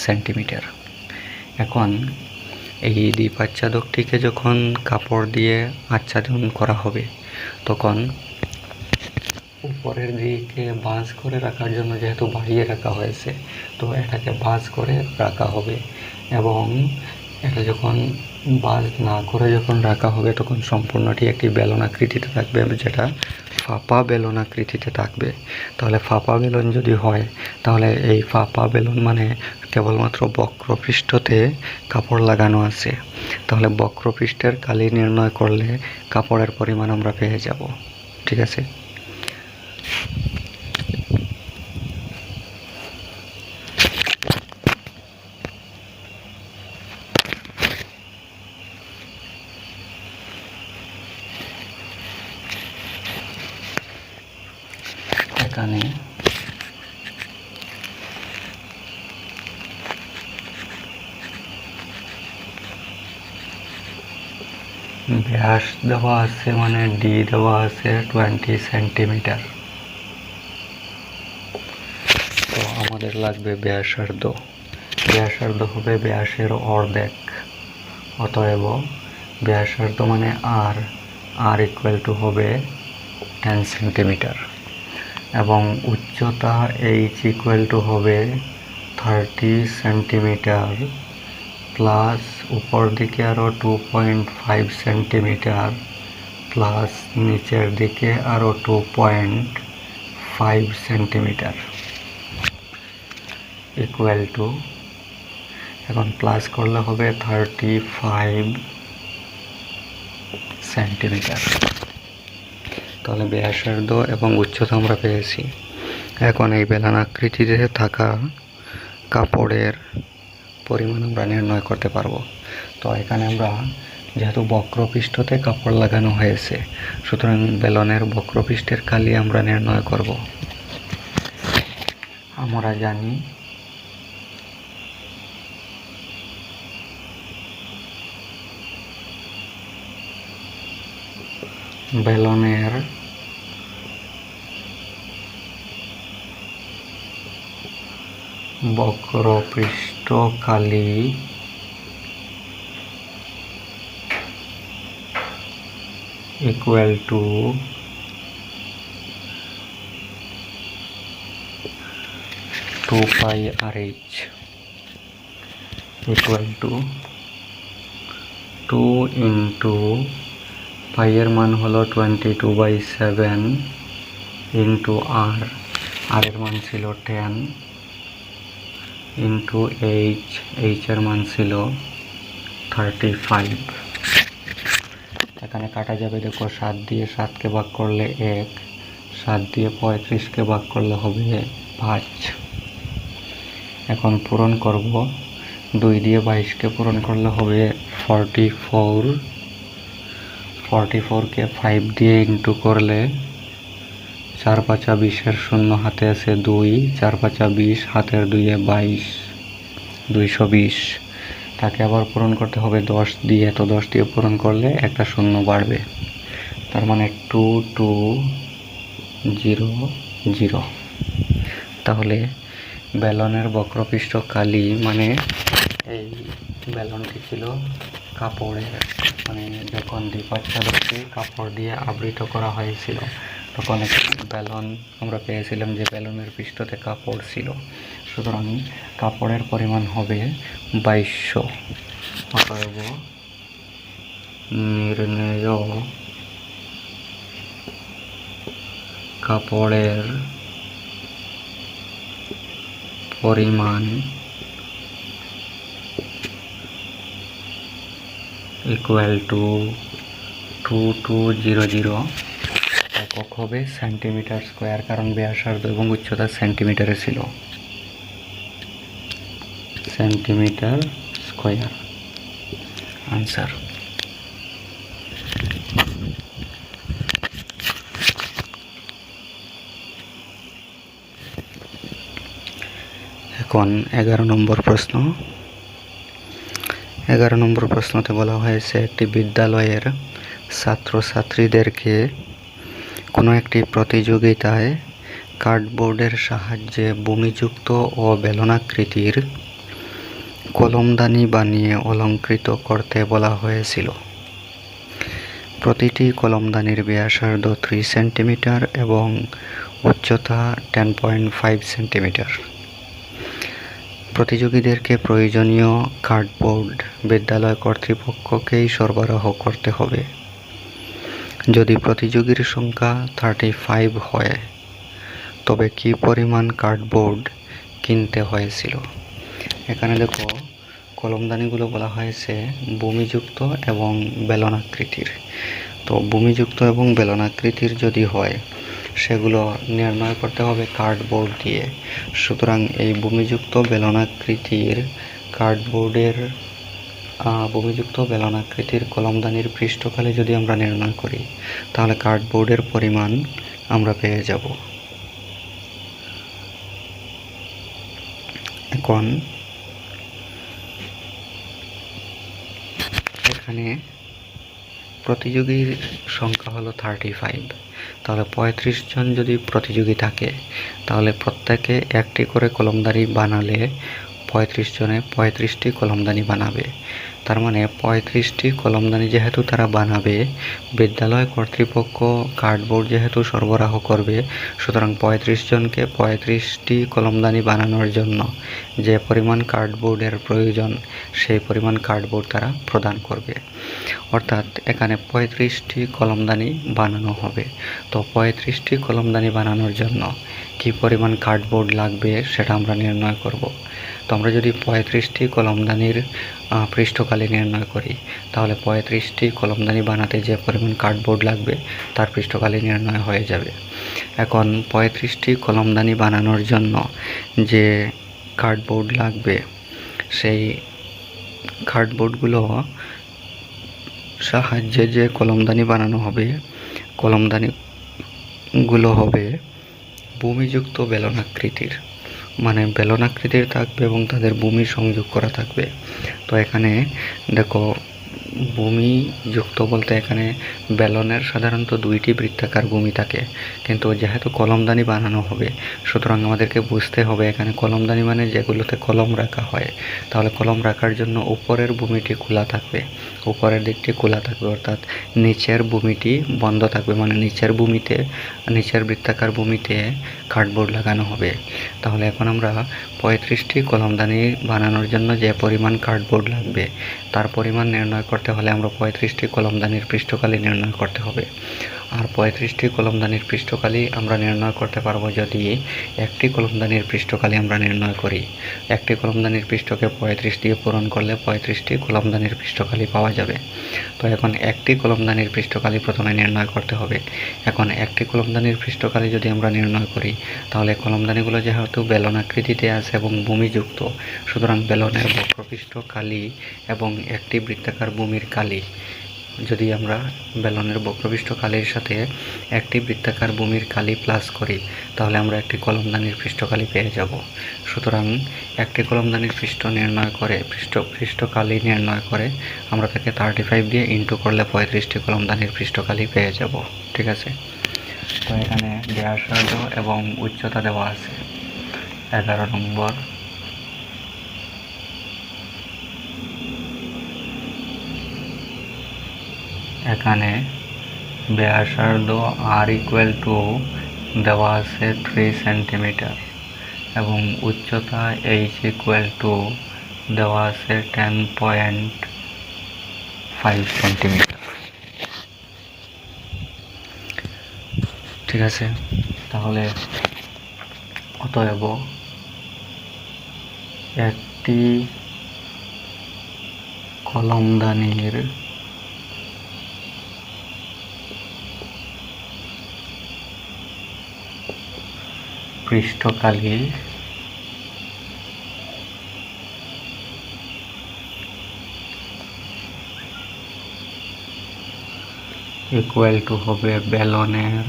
সেন্টিমিটার। এখন এই দ্বীপ আচ্ছাদকটিকে যখন কাপড় দিয়ে আচ্ছাদন করা হবে তখন উপরের দিকে ভাঁজ করে রাখার জন্য যেহেতু বাড়িয়ে রাখা হয়েছে, তো এটাকে ভাঁজ করে রাখা হবে, এবং এটা যখন ভাঁজ না করে যখন রাখা হবে তখন সম্পূর্ণটি একটি বেলনাকৃতিতে থাকবে, যেটা ফাঁপা বেলনাকৃতিতে থাকবে। তাহলে ফাঁপা বেলন যদি হয় তাহলে এই ফাঁপা বেলন মানে কেবলমাত্র বক্রপৃষ্ঠতে কাপড় লাগানো আছে, তাহলে বক্রপৃষ্ঠের কালি নির্ণয় করলে কাপড়ের পরিমাণ আমরা পেয়ে যাব। ঠিক আছে। এখানে ব্যাস দেওয়া আছে, মানে ডি দেওয়া আছে 20 সেন্টিমিটার। তো আমাদের লাগবে ব্যাসার্ধ। ব্যাসার্ধ হবে ব্যাসের অর্ধেক, অতএব ব্যাসার্ধ মানে আর ইকুয়াল টু হবে 10 সেন্টিমিটার। এবং উচ্চতা এইচ ইকুয়াল টু হবে 30 সেন্টিমিটার প্লাস উপর দিকে আরও 2.5 সেন্টিমিটার প্লাস নিচের দিকে আরও 2.5 সেন্টিমিটার ইকুয়াল টু, এখন প্লাস করলে হবে 35 সেন্টিমিটার। তাহলে ব্যাসার্ধ এবং উচ্চতা আমরা পেয়েছি। এখন এই বেলনাকৃতিতে থাকা কাপড়ের পরিমাণ আমরা নির্ণয় করতে পারবো। তো এখানে আমরা যেহেতু বক্রপৃষ্ঠতে কাপড় লাগানো হয়েছে, সুতরাং বেলনের বক্রপৃষ্ঠের কালি আমরা নির্ণয় করব। আমরা জানি বেলনের বক্রপৃষ্ঠ কালি ইকুয়াল টু 2 π RH ইকুয়াল টু 2 ইন্টু পাইয়ের মান হলো 22/7 ইন্টু আর, আর এর মান ছিল 10 ইন্টু এইচ এর মান ছিল 35। এখানে কাটা যাবে, দেখো 7 দিয়ে 7কে ভাগ করলে 1, 7 দিয়ে 35কে ভাগ করলে হবে 5। এখন পূরণ করব, 2 দিয়ে 22কে পূরণ করলে হবে 44, 44কে 5 দিয়ে ইন্টু করলে 4 5 20 শূন্য হাতে আছে 2, 4 5 20 হাতের 2-এ 22, 220। তাকে আবার পূরণ করতে হবে 10 দিয়ে, তো 10 দিয়ে পূরণ করলে একটা শূন্য বাড়বে, তার মানে 2200। তাহলে বেলনের বক্রপৃষ্ঠ কালি মানে এই বেলনটি ছিল কাপড়ের, মানে যখন দ্বিপাচ্ছাদকটি কাপড় দিয়ে আবৃত করা হয়েছিল তখন একটি বেলন আমরা পেয়েছিলাম যে বেলনের পৃষ্ঠতে কাপড় ছিল, সুতরাং কাপড়ের পরিমাণ হবে 2200। অতএব নির্ণেয় কাপড়ের পরিমাণ ইকুয়াল টু 2200। একক হবে সেন্টিমিটার স্কোয়ার, কারণ ব্যাসার্ধ এবং উচ্চতা সেন্টিমিটারে ছিল, সেন্টিমিটার স্কোয়ার আনসার। এখন 11 নম্বর প্রশ্ন। 11 নম্বর প্রশ্নতে বলা হয়েছে একটি বিদ্যালয়ের ছাত্রছাত্রীদেরকে কোনো একটি প্রতিযোগিতায় কার্ডবোর্ডের সাহায্যে ভূমিযুক্ত ও বেলনাকৃতির কলমদানি বানিয়ে অলঙ্কৃত করতে বলা হয়েছিল। প্রতিটি কলমদানির ব্যাসার্ধ 3 সেন্টিমিটার এবং উচ্চতা 10.5 সেন্টিমিটার। প্রতিযোগীদেরকে প্রয়োজনীয় কার্ডবোর্ড বিদ্যালয় কর্তৃপক্ষকেই সরবরাহ করতে হবে। যদি প্রতিযোগীর সংখ্যা 35 হয় তবে কী পরিমাণ কার্ডবোর্ড কিনতে হয়েছিল। এখানে দেখো কলমদানিগুলো বলা হয়েছে ভূমিযুক্ত এবং বেলনাকৃতির। তো ভূমিযুক্ত এবং বেলনাকৃতির যদি হয় সেগুলো নির্ণয় করতে হবে কার্ডবোর্ড দিয়ে। সুতরাং এই ভূমিযুক্ত বেলনাকৃতির কার্ডবোর্ডের ভূমিযুক্ত বেলনাকৃতির কলমদানির পৃষ্ঠকালি যদি আমরা নির্ণয় করি তাহলে কার্ডবোর্ডের পরিমাণ আমরা পেয়ে যাব। এখন এখানে প্রতিযোগীর সংখ্যা হলো 35, তাহলে 35 জন যদি প্রতিযোগী থাকে তাহলে প্রত্যেকে একটি করে কলমদানি বানালে 35 জনে 35টি কলমদানি বানাবে। তার মানে 35টি কলমদানি যেহেতু তারা বানাবে, বিদ্যালয় কর্তৃপক্ষ কার্ডবোর্ড যেহেতু সরবরাহ করবে, সুতরাং 35 জনকে 35টি কলমদানি বানানোর জন্য যে পরিমাণ কার্ডবোর্ডের প্রয়োজন সেই পরিমাণ কার্ডবোর্ড তারা প্রদান করবে। অর্থাৎ এখানে 35টি কলমদানি বানানো হবে। তো 35টি কলমদানি বানানোর জন্য কী পরিমাণ কার্ডবোর্ড লাগবে সেটা আমরা নির্ণয় করব। তো আমরা যদি 35টি কলমদানির পৃষ্ঠকালি নির্ণয় করি, তাহলে 35টি কলমদানি বানাতে যে পরিমাণ কার্ডবোর্ড লাগবে তার পৃষ্ঠকালি নির্ণয় হয়ে যাবে। এখন 35টি কলমদানি বানানোর জন্য যে কার্ডবোর্ড লাগবে সেই কার্ডবোর্ডগুলো সাহায্যে যে কলমদানি বানানো হবে, কলমদানিগুলো হবে ভূমিযুক্ত বেলনাকৃতির, মানে বেলনাকৃতির থাকবে এবং তাদের ভূমি সংযোগ করা থাকবে। তো এখানে দেখো, ভূমিযুক্ত বলতে এখানে বেলনের সাধারণত 2টি বৃত্তাকার ভূমি থাকে, কিন্তু যেহেতু কলমদানি বানানো হবে সুতরাং আমাদেরকে বুঝতে হবে এখানে কলমদানি মানে যেগুলোতে কলম রাখা হয়। তাহলে কলম রাখার জন্য উপরের ভূমিটি খোলা থাকবে, উপরের দিকটি খোলা থাকবে, অর্থাৎ নিচের ভূমিটি বন্ধ থাকবে, মানে নিচের বৃত্তাকার ভূমিতে কার্ডবোর্ড লাগানো হবে। তাহলে এখন আমরা 35টি কলমদানি বানানোর জন্য যে পরিমাণ কার্ডবোর্ড লাগবে তার পরিমাণ নির্ণয় করতে হলে আমরা 35টি কলমদানির পৃষ্ঠকালি নির্ণয় করতে হবে। আর 35টি কলমদানির পৃষ্ঠকালি আমরা নির্ণয় করতে পারবো যদি একটি কলমদানির পৃষ্ঠকালি আমরা নির্ণয় করি। একটি কলমদানির পৃষ্ঠকে 35 দিয়ে পূরণ করলে 35টি কলমদানির পৃষ্ঠকালি পাওয়া যাবে। তো এখন একটি কলমদানির পৃষ্ঠকালি প্রথমে নির্ণয় করতে হবে। এখন একটি কলমদানির পৃষ্ঠকালি যদি আমরা নির্ণয় করি, তাহলে কলমদানিগুলো যেহেতু বেলনাকৃতিতে আছে এবং ভূমিযুক্ত, সুতরাং বেলনের বক্রপৃষ্ঠ কালি এবং একটি বৃত্তাকার ভূমির কালি, যদি আমরা বেলনের বক্রপৃষ্ঠ কালির সাথে একটি বৃত্তাকার ভূমির কালি প্লাস করি, তাহলে আমরা একটি কলমদানির পৃষ্ঠকালি পেয়ে যাব। সুতরাং একটি কলমদানির পৃষ্ঠকালি নির্ণয় করে আমরা তাকে 35 দিয়ে ইন্টু করলে 35টি কলমদানির পৃষ্ঠকালি পেয়ে যাব। ঠিক আছে। তো এখানে ব্যাসার্ধ এবং উচ্চতা দেওয়া আছে 11 নম্বর। এখানে ব্যাসার্ধ আর ইকুয়াল টু দেওয়া আছে 3 সেন্টিমিটার এবং উচ্চতা এইচ ইকুয়াল টু দেওয়া আছে 10.5 সেন্টিমিটার। ঠিক আছে। তাহলে অতএব একটি কলমদানির পৃষ্ঠকালি ইকুয়াল টু হবে বেলনের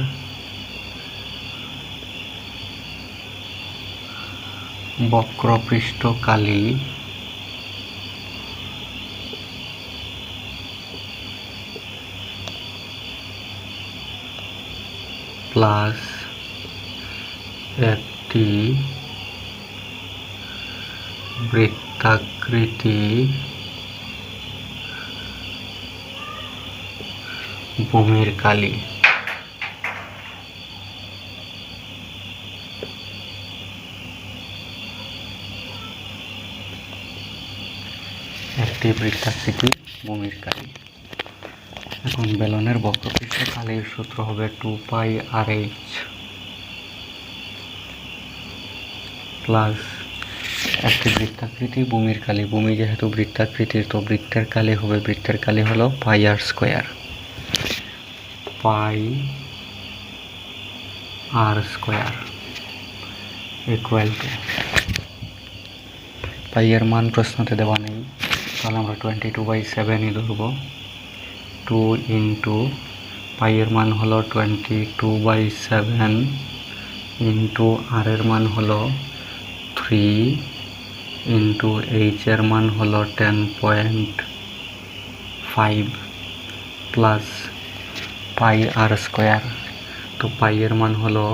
বক্রপৃষ্ঠকালি প্লাস একটি বৃত্তাকৃতি ভূমির কালি। একটি বৃত্তাকৃতি ভূমির কালি। এখন বেলনের বক্রপৃষ্ঠ কালির সূত্র হবে 2πRh প্লাস একটি বৃত্তাকৃতি ভূমির কালি। ভূমি যেহেতু বৃত্তাকৃতির, তো বৃত্তের কালি হবে, বৃত্তের কালি হলো πr² ইকুয়াল টু পাই এর মান প্রশ্নতে দেওয়া নেই, তাহলে আমরা 22/7 ধরব। 2 ইন্টু পাই এর মান হলো 22/7 ইন্টু আর এর মান হলো 3 ইন্টু এইচ এর মান হলো 10.5 প্লাস πr²। তো পাই এর মান হলো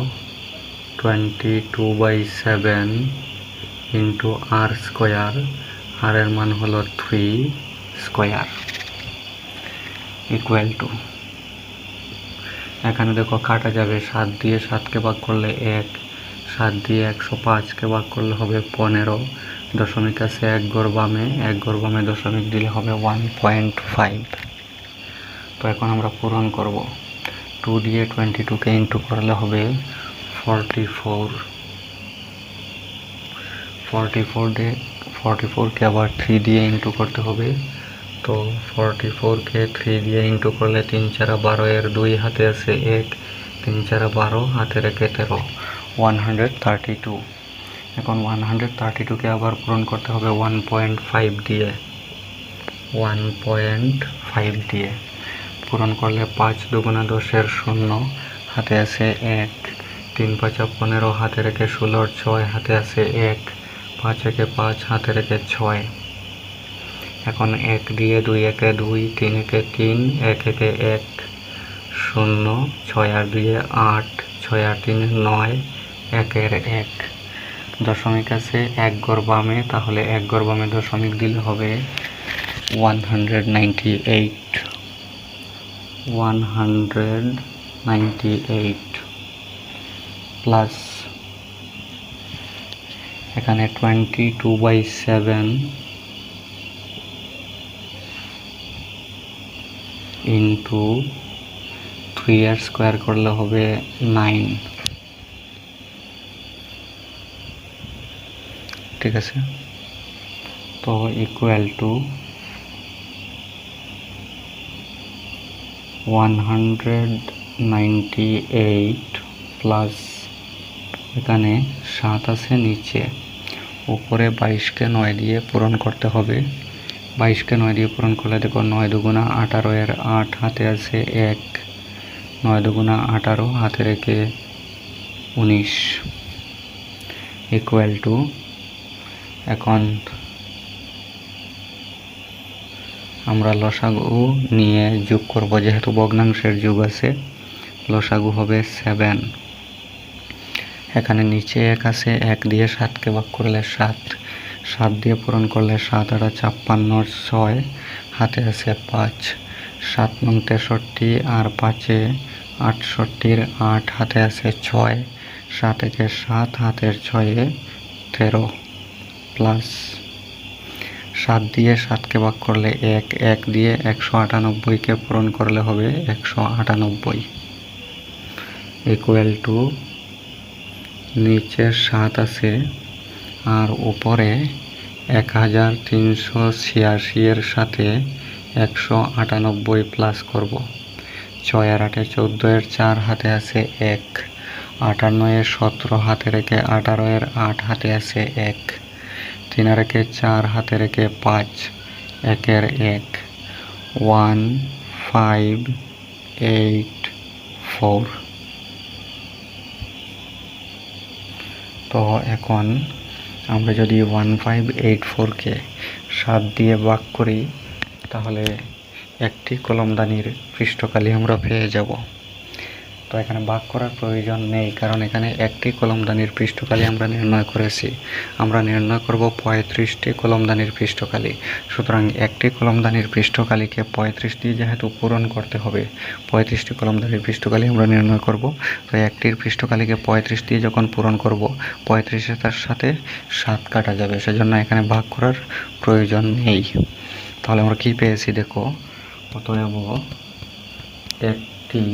22/7 ইন্টু আর স্কোয়ার, আর এর মান হলো 3 স্কোয়ার ইকুয়াল টু, এখানে দেখো কাটা যাবে, 7 দিয়ে 7কে ভাগ করলে 1, 7 দিয়ে 105কে ভাগ করলে হবে 15, দশমিক আছে 1 ঘর বামে, 1 ঘর বামে দশমিক দিলে হবে 1.5। তো এখন আমরা পূরণ করব। 2 দিয়ে 22কে ইন্টু করলে হবে 44, 44কে আবার 3 দিয়ে ইন্টু করতে হবে। তো 44কে 3 দিয়ে ইন্টু করলে 3 4 12, এর 2 হাতে আছে 1, 3 4 12, হাতে রেখে 13, 132। এখন 132কে আবার পূরণ করতে হবে 1.5 দিয়ে, 1.5 দিয়ে পূরণ করলে 5 দুগুণা 10 0, হাতে আছে 1, 3 5 15, হাতে রেখে 16, 6 হাতে আছে 1, 5 একে 5, হাতে রেখে 6। এখন 1 দিয়ে 2 একে 2, 3 একে 3, 1 একে 1, 0, 6 আর 2 8, 6 আর 3 9, 1 এর 1, দশমিক আছে 1 ঘর বামে, তাহলে 1 ঘর বামে দশমিক দিলে হবে 198 প্লাস এখানে 22/7 ইন্টু 3 এর স্কোয়ার করলে হবে 9। ঠিক আছে, তো ইকুয়াল টু 198 প্লাস এখানে 7 আছে নিচে, উপরে 22কে 9 দিয়ে পূরণ করতে হবে। 22কে 9 দিয়ে পূরণ করলে দেখো 9 দুগুণা 18, এর 8 হাতে আছে 1, 9 দুগুণা 18, হাতে রেখে 19 ইকুয়াল টু, এখন আমরা লসাগু নিয়ে যোগ করব, যেহেতু ভগ্নাংশের যোগ আছে, লসাগু হবে 7। এখানে নিচে 1 আছে, 1 দিয়ে 7কে ভাগ করলে 7, 7 দিয়ে পূরণ করলে 7 আর 56, 6 হাতে আছে 5, 7 নং 63 আর 5 68, 8 হাতে আছে 6, 7 একে 7, হাতের 6 13 প্লাস 7 দিয়ে 7কে ভাগ করলে 1, 1 দিয়ে 198কে পূরণ করলে হবে 198 ইকুয়াল টু, নিচে 7 আছে আর উপরে 1386 এর সাথে 198 প্লাস করব। 6 আর 8 14, এর 4 হাতে আছে 1, 58 এর 17, হাতে রেখে 18, এর 8 হাতে আছে 1, 3 আর 1 4, হাতে রেখে 5, 1 এর 1, 1584। তো এখন আমরা যদি 1584কে 7 দিয়ে ভাগ করি, তাহলে একটি কলমদানির পৃষ্ঠকালি আমরা পেয়ে যাব। তো এখানে ভাগ করার প্রয়োজন নেই, কারণ এখানে একটি কলমদানির পৃষ্ঠকালি আমরা নির্ণয় করেছি। আমরা নির্ণয় করব 35টি কলমদানির পৃষ্ঠকালি। সুতরাং একটি কলমদানির পৃষ্ঠকালিকে 35 দিয়ে যেহেতু পূরণ করতে হবে, 35টি কলমদানির পৃষ্ঠকালি আমরা নির্ণয় করব। তো একটির পৃষ্ঠকালিকে 35 দিয়ে যখন পূরণ করব, 35-এর তার সাথে 7 কাটা যাবে, সেজন্য এখানে ভাগ করার প্রয়োজন নেই। তাহলে আমরা কি পেয়েছি দেখো, অতএব একটি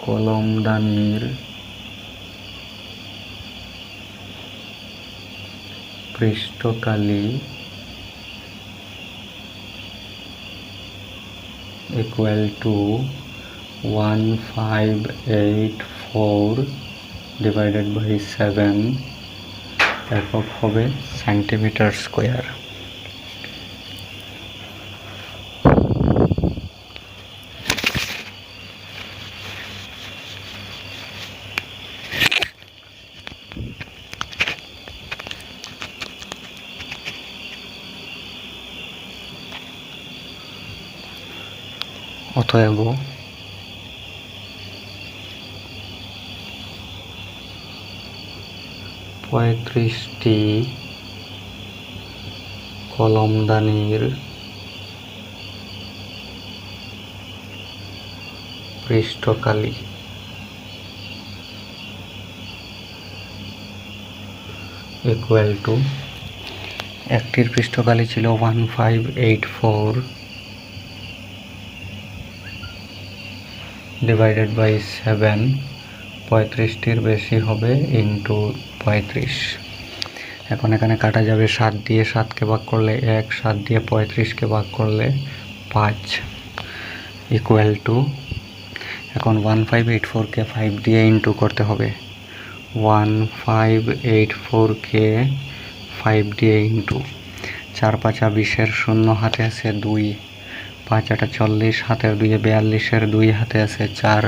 কলমদানির পৃষ্ঠকালি ইকুয়াল টু 1584 ডিভাইডেড বাই 7, একক হবে সেন্টিমিটার স্কোয়ার। অতএব 35টি কলমদানির পৃষ্ঠকালি ইকুয়াল টু, একটির পৃষ্ঠকালি ছিল 1584 ডিভাইডেড বাই 7, 35টির বেশি হবে ইন্টু 35। এখন এখানে কাটা যাবে 7 দিয়ে 7কে ভাগ করলে 1, 7 দিয়ে 35কে ভাগ করলে 5 ইকুয়াল টু, এখন 1584কে 5 দিয়ে ইন্টু করতে হবে, 1584কে 5 দিয়ে ইন্টু, 4 5 20-এর 0 হাতে আছে 2, 5 8 40, হাতের 2 42-এর 2 হাতে আছে 4,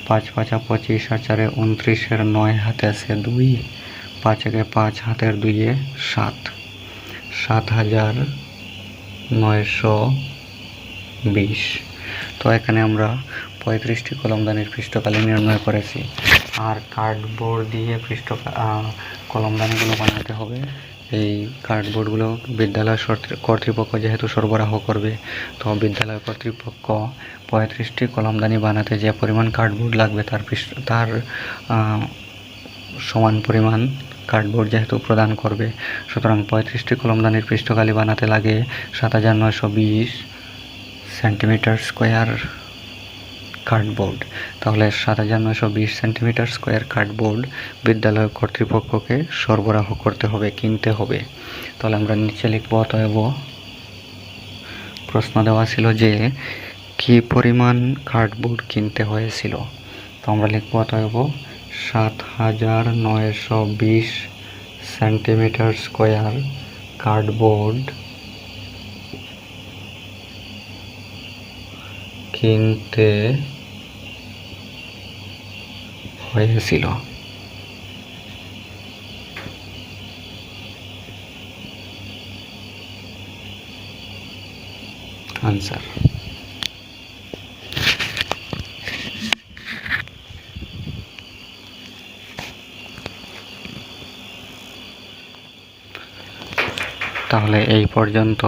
5 5 25 আর 4 29-এর 9 হাতে আছে 2, 5 1 5 হাতের 2 7, 7920। তো এখানে আমরা 35টি কলমদানির পৃষ্ঠকালি নির্ণয় করেছি। আর কার্ডবোর্ড দিয়ে কলমদানিগুলো বানাতে হবে। এই কার্ডবোর্ডগুলো বিদ্যালয় কর্তৃপক্ষ যেহেতু সরবরাহ করবে, তো বিদ্যালয় কর্তৃপক্ষ 35টি কলমদানি বানাতে যে পরিমাণ কার্ডবোর্ড লাগবে তার সমান পরিমাণ কার্ডবোর্ড যেহেতু প্রদান করবে, সুতরাং 35টি কলমদানির পৃষ্ঠকালি বানাতে লাগে 7920 সেন্টিমিটার স্কোয়ার কার্ডবোর্ড। তাহলে 7920 সেন্টিমিটার স্কোয়ার কার্ডবোর্ড বিদ্যালয় কর্তৃপক্ষকে সরবরাহ করতে হবে, কিনতে হবে। তাহলে আমরা নিচে লিখব, অতএব প্রশ্ন দেওয়া ছিল যে কি পরিমাণ কার্ডবোর্ড কিনতে হয়েছিল। তো আমরা লিখব, অতএব 7920 সেন্টিমিটার স্কোয়ার কার্ডবোর্ড কিনতে হয়েছিল। আনসার। তাহলে এই পর্যন্ত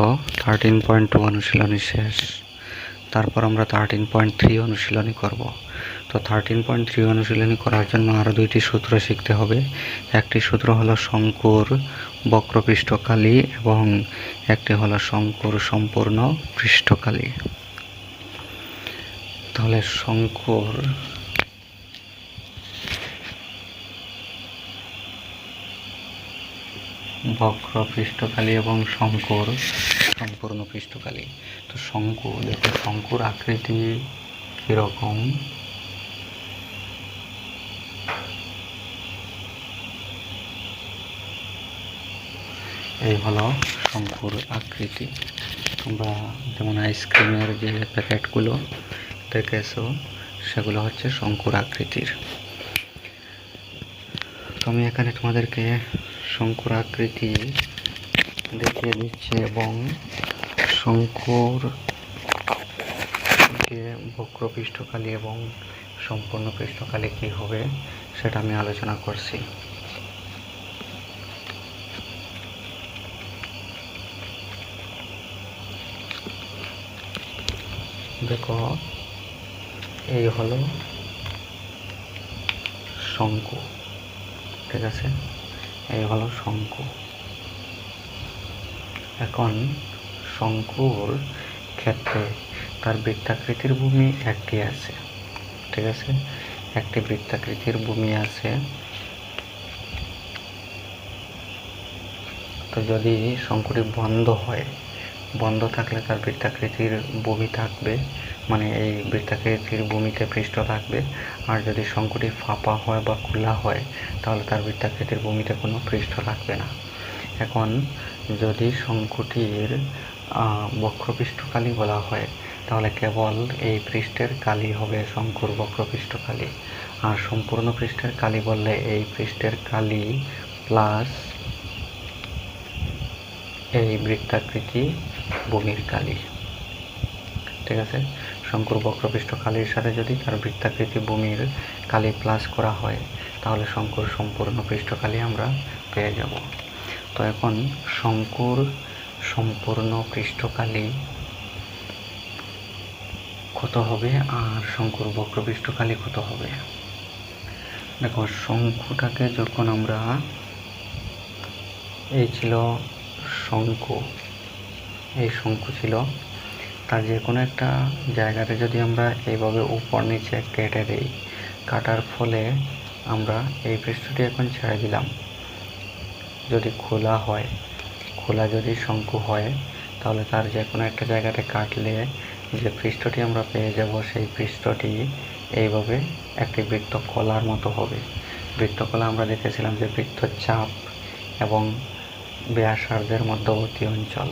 13.2 অনুশীলনী শেষ। তারপর আমরা 13.3 অনুশীলনী করব। তো 13.3 অনুশীলনী করার জন্য আরও 2টি সূত্র শিখতে হবে। একটি সূত্র হলো শঙ্কুর বক্রপৃষ্ঠকালি এবং একটি হলো শঙ্কুর সম্পূর্ণ পৃষ্ঠকালি। তাহলে শঙ্কুর বক্রপৃষ্ঠকালি এবং শঙ্কুর সম্পূর্ণ পৃষ্ঠকালি। তো শঙ্কু, দেখো শঙ্কুর আকৃতি কিরকম, এই হলো শঙ্কুর আকৃতি। তোমরা যেমন আইসক্রিমের যে প্যাকেটগুলো দেখেছো সেগুলো হচ্ছে শঙ্কুর আকৃতির। তো আমি এখানে তোমাদেরকে শঙ্কুর আকৃতি দেখিয়ে দিচ্ছি এবং শঙ্কুর যে বক্রপৃষ্ঠকালি এবং সম্পূর্ণ পৃষ্ঠকালি কী হবে সেটা আমি আলোচনা করছি। দেখো, এই হলো শঙ্কু, ঠিক আছে, এই হলো শঙ্কু। এখন শঙ্কুর ক্ষেত্রে তার বৃত্তাকৃতির ভূমি একটি আছে, ঠিক আছে, একটি বৃত্তাকৃতির ভূমি আছে। তো যদি শঙ্কুটি বন্ধ হয়, বন্ধ থাকলে তার বৃত্তাকৃতির ভূমি থাকবে, মানে এই বৃত্তাকৃতির ভূমিতে পৃষ্ঠ থাকবে। আর যদি শঙ্কুটি ফাঁপা হয় বা খোলা হয় তাহলে তার বৃত্তাকৃতির ভূমিতে কোনো পৃষ্ঠ থাকবে না। এখন যদি শঙ্কুটির বক্রপৃষ্ঠকালি বলা হয় তাহলে কেবল এই পৃষ্ঠের কালি হবে শঙ্কুর বক্রপৃষ্ঠকালি, আর সম্পূর্ণ পৃষ্ঠের কালি বললে এই পৃষ্ঠের কালি প্লাস এই বৃত্তাকৃতি ভূমির কালি, ঠিক আছে। শঙ্কুর বক্রপৃষ্ঠকালির সাথে যদি তার বৃত্তাকৃতি ভূমির কালি প্লাস করা হয় তাহলে শঙ্কুর সম্পূর্ণ পৃষ্ঠকালি আমরা পেয়ে যাব। তো এখন শঙ্কুর সম্পূর্ণ পৃষ্ঠকালি কত হবে আর শঙ্কুর বক্রপৃষ্ঠকালি কত হবে? দেখো, শঙ্কুটাকে যখন আমরা, এই ছিল শঙ্কু, এই শঙ্কু ছিল, তার যে কোনো একটা জায়গাতে যদি আমরা এইভাবে উপর নিচে কেটে দিই, কাটার ফলে আমরা এই পৃষ্ঠটি এখন ছেড়ে দিলাম, যদি খোলা হয়, খোলা যদি শঙ্কু হয়, তাহলে তার যে কোনো একটা জায়গাতে কাটলে যে পৃষ্ঠটি আমরা পেয়ে যাব, সেই পৃষ্ঠটি এইভাবে একটি বৃত্তকলার মতো হবে। বৃত্তকলা আমরা দেখেছিলাম যে বৃত্তচাপ এবং ব্যাসার্ধের মধ্যবর্তী অঞ্চল।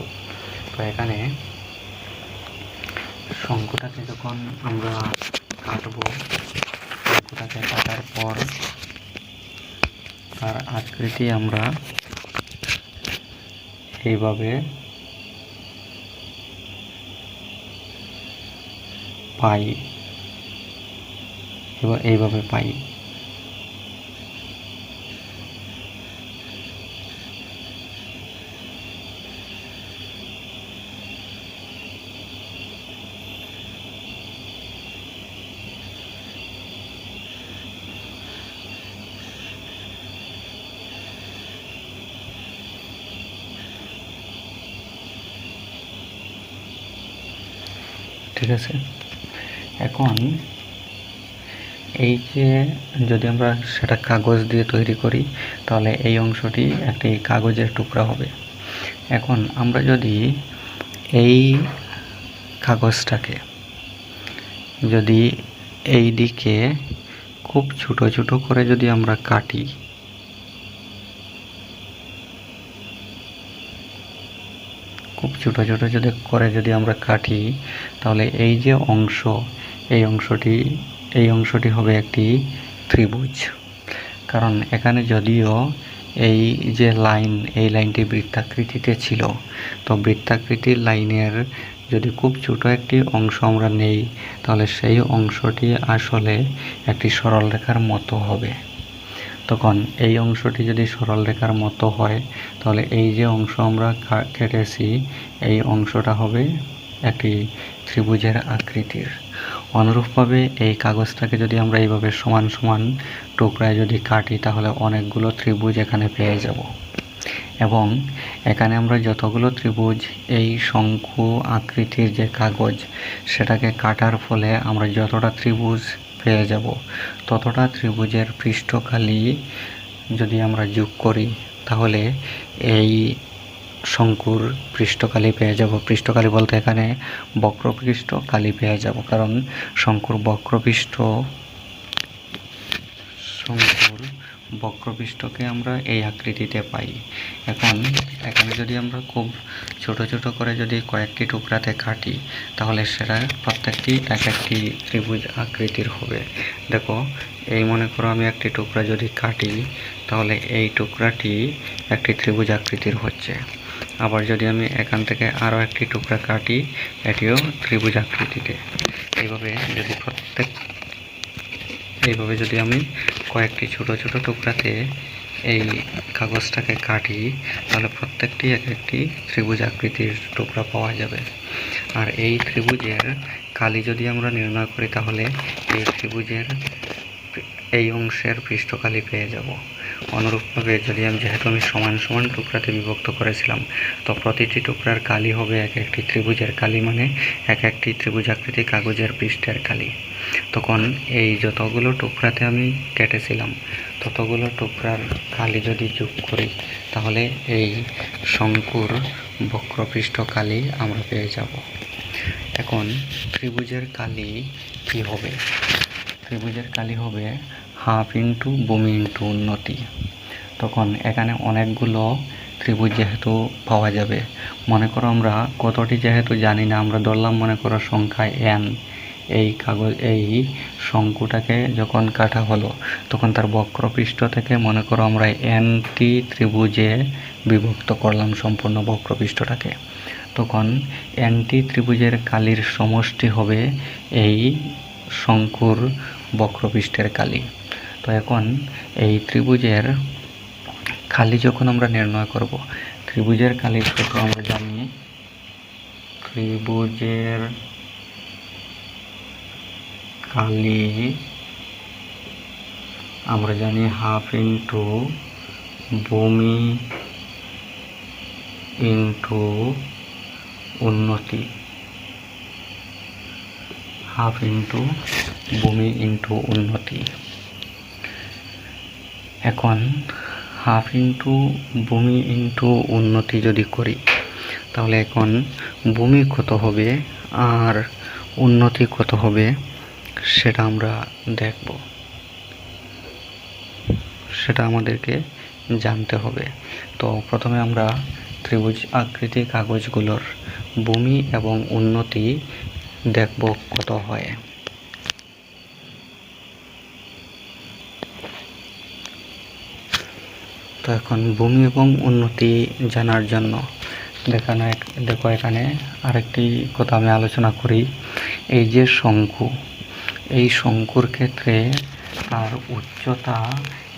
তো এখানে শঙ্কুটাকে যখন আমরা কাটব, শঙ্কুটাকে কাটার পর তার আকৃতি আমরা এইভাবে পাই, এইভাবে পাই। ঠিক আছে, এখন এই যে যদি আমরা সেটা কাগজ দিয়ে তৈরি করি, তাহলে এই অংশটি একটি কাগজের টুকরা হবে। এখন আমরা যদি এই কাগজটাকে যদি এই দিকে খুব ছোট ছোট করে যদি আমরা কাটি, খুব ছোট ছোট যদি আমরা কাটি, তাহলে এই যে অংশ, এই অংশটি হবে একটি ত্রিভুজ। কারণ এখানে যদিও এই যে লাইন, এই লাইনটি বৃত্তাকৃতিতে ছিল, তো বৃত্তাকৃতির লাইনের যদি খুব ছোট একটি অংশ আমরা নেই, তাহলে সেই অংশটি আসলে একটি সরলরেখার মতো হবে। তখন এই অংশটি যদি সরলরেখার মতো হয়, তাহলে এই যে অংশ আমরা কেটেছি, এই অংশটা হবে একটি ত্রিভুজের আকৃতির। অনুরূপভাবে এই কাগজটাকে যদি আমরা এইভাবে সমান সমান টুকরায় যদি কাটি, তাহলে অনেকগুলো ত্রিভুজ এখানে পেয়ে যাব। এবং এখানে আমরা যতগুলো ত্রিভুজ, এই শঙ্কু আকৃতির যে কাগজ, সেটাকে কাটার ফলে আমরা যতটা ত্রিভুজ পেয়ে যাব, ততটা ত্রিভুজের পৃষ্ঠকালি যদি আমরা যোগ করি, তাহলে এই শঙ্কুর পৃষ্ঠকালি পেয়ে যাব। পৃষ্ঠকালি বলতে এখানে বক্রপৃষ্ঠকালি পেয়ে যাব, কারণ শঙ্কুর বক্রপৃষ্ঠকে আমরা এই আকৃতিতে পাই। এখন এখানে যদি আমরা খুব ছোট ছোট করে যদি কয়েকটি টুকরাতে কাটি, তাহলে সেটা প্রত্যেকটি এক একটি ত্রিভুজ আকৃতির হবে। দেখো, এই মনে করো আমি একটি টুকরা যদি কাটি, তাহলে এই টুকরাটি একটি ত্রিভুজ আকৃতির হচ্ছে। আবার যদি আমি এখান থেকে আরও একটি টুকরা কাটি, এটিও ত্রিভুজ আকৃতিতে। এইভাবে যদি আমি কয়েকটি ছোট ছোট টুকরাতে এই কাগজটাকে কাটি, তাহলে প্রত্যেকটি এক একটি ত্রিভুজ আকৃতির টুকরা পাওয়া যাবে। আর এই ত্রিভুজের কালি যদি আমরা নির্ণয় করি, তাহলে এই ত্রিভুজের এই অংশের পৃষ্ঠকালি পেয়ে যাব। অনুরূপভাবে যেহেতু আমি সমান সমান টুকরাতে বিভক্ত করেছিলাম, তো প্রতিটি টুকরার কালি হবে এক একটি ত্রিভুজের কালি, মানে এক একটি ত্রিভুজ আকৃতি কাগজের পৃষ্ঠের কালি। তখন এই যতগুলো টুকরাতে আমি কেটেছিলাম, ততগুলো টুকরার কালি যদি যোগ করি, তাহলে এই শঙ্কুর বক্রপৃষ্ঠ কালি আমরা পেয়ে যাব। এখন ত্রিভুজের কালি কি হবে? ত্রিভুজের কালি হবে হাফ ইন্টু ভূমি ইন্টু উন্নতি। তখন এখানে অনেকগুলো ত্রিভুজ যেহেতু পাওয়া যাবে, মনে করো আমরা কতটি যেহেতু জানি না, আমরা ধরলাম মনে করো সংখ্যা n। এই শঙ্কুটাকে যখন কাটা হলো, তখন তার বক্রপৃষ্ঠ থেকে মনে করো আমরা nটি ত্রিভুজে বিভক্ত করলাম সম্পূর্ণ বক্রপৃষ্ঠটাকে। তখন nটি ত্রিভুজের কালির সমষ্টি হবে এই শঙ্কুর বক্রপৃষ্ঠের কালি। তো এখন এই ত্রিভুজের কালি যখন আমরা নির্ণয় করব, ত্রিভুজের কালির সূত্র আমরা জানি, ত্রিভুজের কালি আমরা জানি হাফ ইন্টু ভূমি ইন্টু উন্নতি, হাফ ইন্টু ভূমি ইন্টু উন্নতি। এখন হাফ ইন্টু ভূমি ইন্টু উন্নতি যদি করি, তাহলে এখন ভূমি কত হবে আর উন্নতি কত হবে সেটা আমরা দেখব, সেটা আমাদেরকে জানতে হবে। তো প্রথমে আমরা ত্রিভুজ আকৃতি কাগজগুলোর ভূমি এবং উন্নতি দেখব কত হয়। তো এখন ভূমি এবং উন্নতি জানার জন্য দেখো এখানে আরেকটি কথা আমি আলোচনা করি। এই যে শঙ্কু, এই শঙ্কুর ক্ষেত্রে তার উচ্চতা,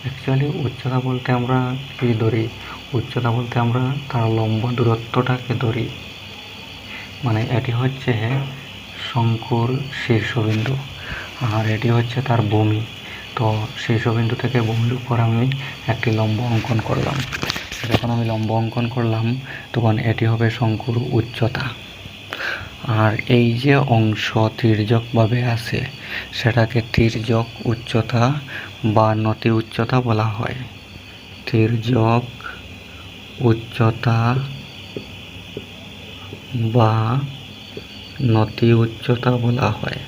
অ্যাকচুয়ালি উচ্চতা বলতে আমরা কি ধরি, উচ্চতা বলতে আমরা তার লম্ব দূরত্বটাকে ধরি। মানে এটি হচ্ছে শঙ্কুর শীর্ষবিন্দু আর এটি হচ্ছে তার ভূমি। তো শীর্ষবিন্দু থেকে ভূমির উপর আমি একটি লম্ব অঙ্কন করলাম। যখন আমি লম্ব অঙ্কন করলাম তখন এটি হবে শঙ্কুর উচ্চতা। আর এই যে অংশ তির্যকভাবে আছে সেটাকে তির্যক উচ্চতা বা নতি উচ্চতা বলা হয়। তির্যক উচ্চতা বা নতি উচ্চতা বলা হয়।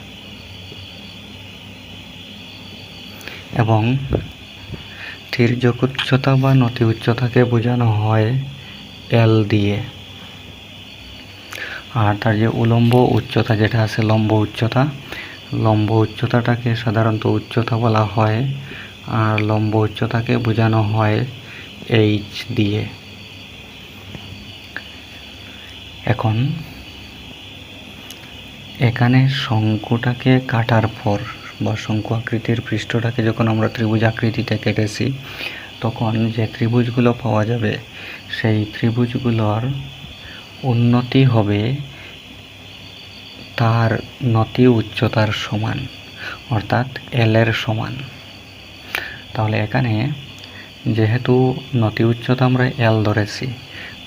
এবং তির্যক উচ্চতা বা নতি উচ্চতাকে বোঝানো হয় এল দিয়ে। আর তার যে উলম্ব উচ্চতা যেটা আছে, লম্ব উচ্চতাটাকে সাধারণত উচ্চতা বলা হয়, আর লম্ব উচ্চতাকে বোঝানো হয় এইচ দিয়ে। এখন এখানে শঙ্কুটাকে কাটার পর বা শঙ্কু আকৃতির পৃষ্ঠটাকে যখন আমরা ত্রিভুজ আকৃতিতে কেটেছি, তখন যে ত্রিভুজগুলো পাওয়া যাবে সেই ত্রিভুজগুলোর উন্নতি হবে তার নতি উচ্চতার সমান, অর্থাৎ এল এর সমান। তাহলে এখানে যেহেতু নতি উচ্চতা আমরা এল ধরেছি,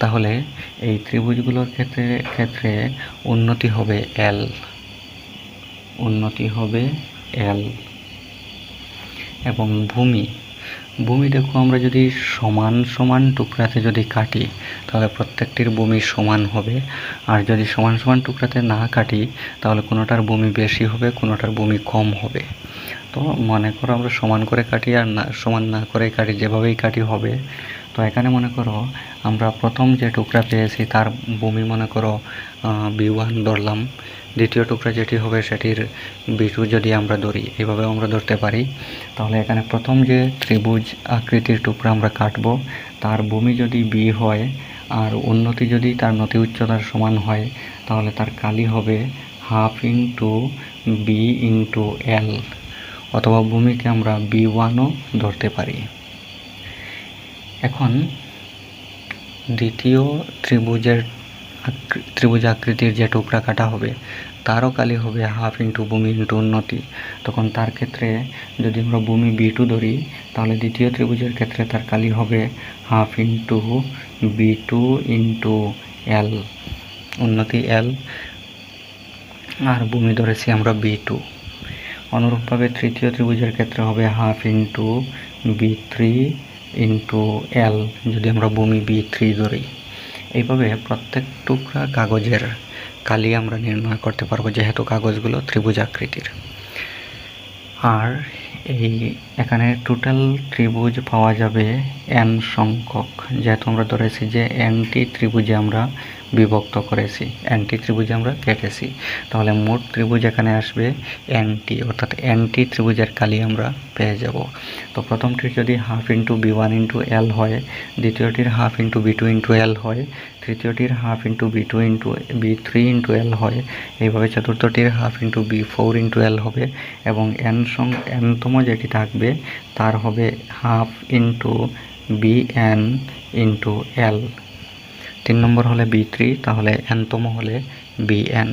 তাহলে এই ত্রিভুজগুলোর ক্ষেত্রে উন্নতি হবে এল, এবং ভূমি দেখো আমরা যদি সমান সমান টুকরাতে যদি কাটি তাহলে প্রত্যেকটির ভূমি সমান হবে। আর যদি সমান সমান টুকরাতে না কাটি তাহলে কোনোটার ভূমি বেশি হবে, কোনোটার ভূমি কম হবে। তো মনে করো আমরা সমান করে কাটি আর না সমান না করে কাটি, যেভাবেই কাটি হবে। তো এখানে মনে করো আমরা প্রথম যে টুকরা পেয়েছি তার ভূমি মনে করো B1 ধরলাম, দ্বিতীয় টুকরা যেটি হবে সেটির B2 যদি আমরা ধরি, এইভাবে আমরা ধরতে পারি। তাহলে এখানে প্রথম যে ত্রিভুজ আকৃতির টুকরা আমরা কাটবো তার ভূমি যদি B হয় আর উন্নতি যদি তার নতি উচ্চতার সমান হয়, তাহলে তার কালি হবে half into B into L, অথবা ভূমিকে আমরা B1ও ধরতে পারি। এখন দ্বিতীয় ত্রিভুজ আকৃতির যে টুকরা কাটা হবে তারও কালি হবে হাফ ইন্টু ভূমি ইন্টু উন্নতি। তখন তার ক্ষেত্রে যদি আমরা ভূমি B2 ধরি, তাহলে দ্বিতীয় ত্রিভুজের ক্ষেত্রে তার কালি হবে half into B2 into L, উন্নতি L, আর ভূমি ধরেছি আমরা B2। অনুরূপভাবে তৃতীয় ত্রিভুজের ক্ষেত্রে হবে half into B3 into L, যদি আমরা ভূমি B3 ধরি। এইভাবে প্রত্যেক টুকরা কাগজের কালি আমরা নির্ণয় করতে পারবো, যেহেতু কাগজগুলো ত্রিভুজ আকৃতির। আর এই এখানে টোটাল ত্রিভুজ পাওয়া যাবে n সংখ্যক, যেহেতু আমরা ধরেছি যে nটি ত্রিভুজে আমরা বিভক্ত করেছি, nটি ত্রিভুজে আমরা কেটেছি, তাহলে মোট ত্রিভুজ এখানে আসবে nটি, অর্থাৎ nটি ত্রিভুজের কালি আমরা পেয়ে যাব। তো প্রথমটির যদি half into B1 into L হয়, দ্বিতীয়টির half into B2 into L হয়, তৃতীয়টির half into B2 into B3 into L হয়, এইভাবে চতুর্থটির half into B4 into L হবে, এবং nতম যেটি থাকবে তার হবে half into bn into l। 3 নম্বর হলে b3, তাহলে n-তম হলে bn।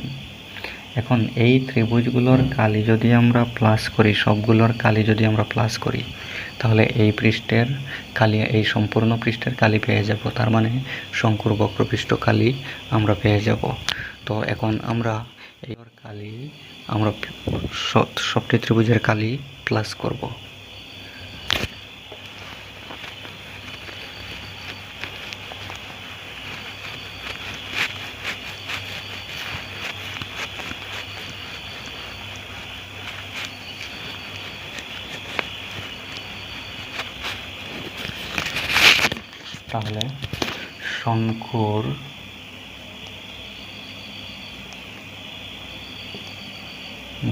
এখন এই ত্রিভুজগুলোর কালি যদি আমরা প্লাস করি, সবগুলোর কালি যদি আমরা প্লাস করি, তাহলে এই পৃষ্ঠের কালি, এই সম্পূর্ণ পৃষ্ঠের কালি পেয়ে যাব। তার মানে শঙ্কুর বক্রপৃষ্ঠ কালি আমরা পেয়ে যাব। তো এখন আমরা এই কালি, আমরা সবটি ত্রিভুজের কালি প্লাস করব। তাহলে শঙ্কুর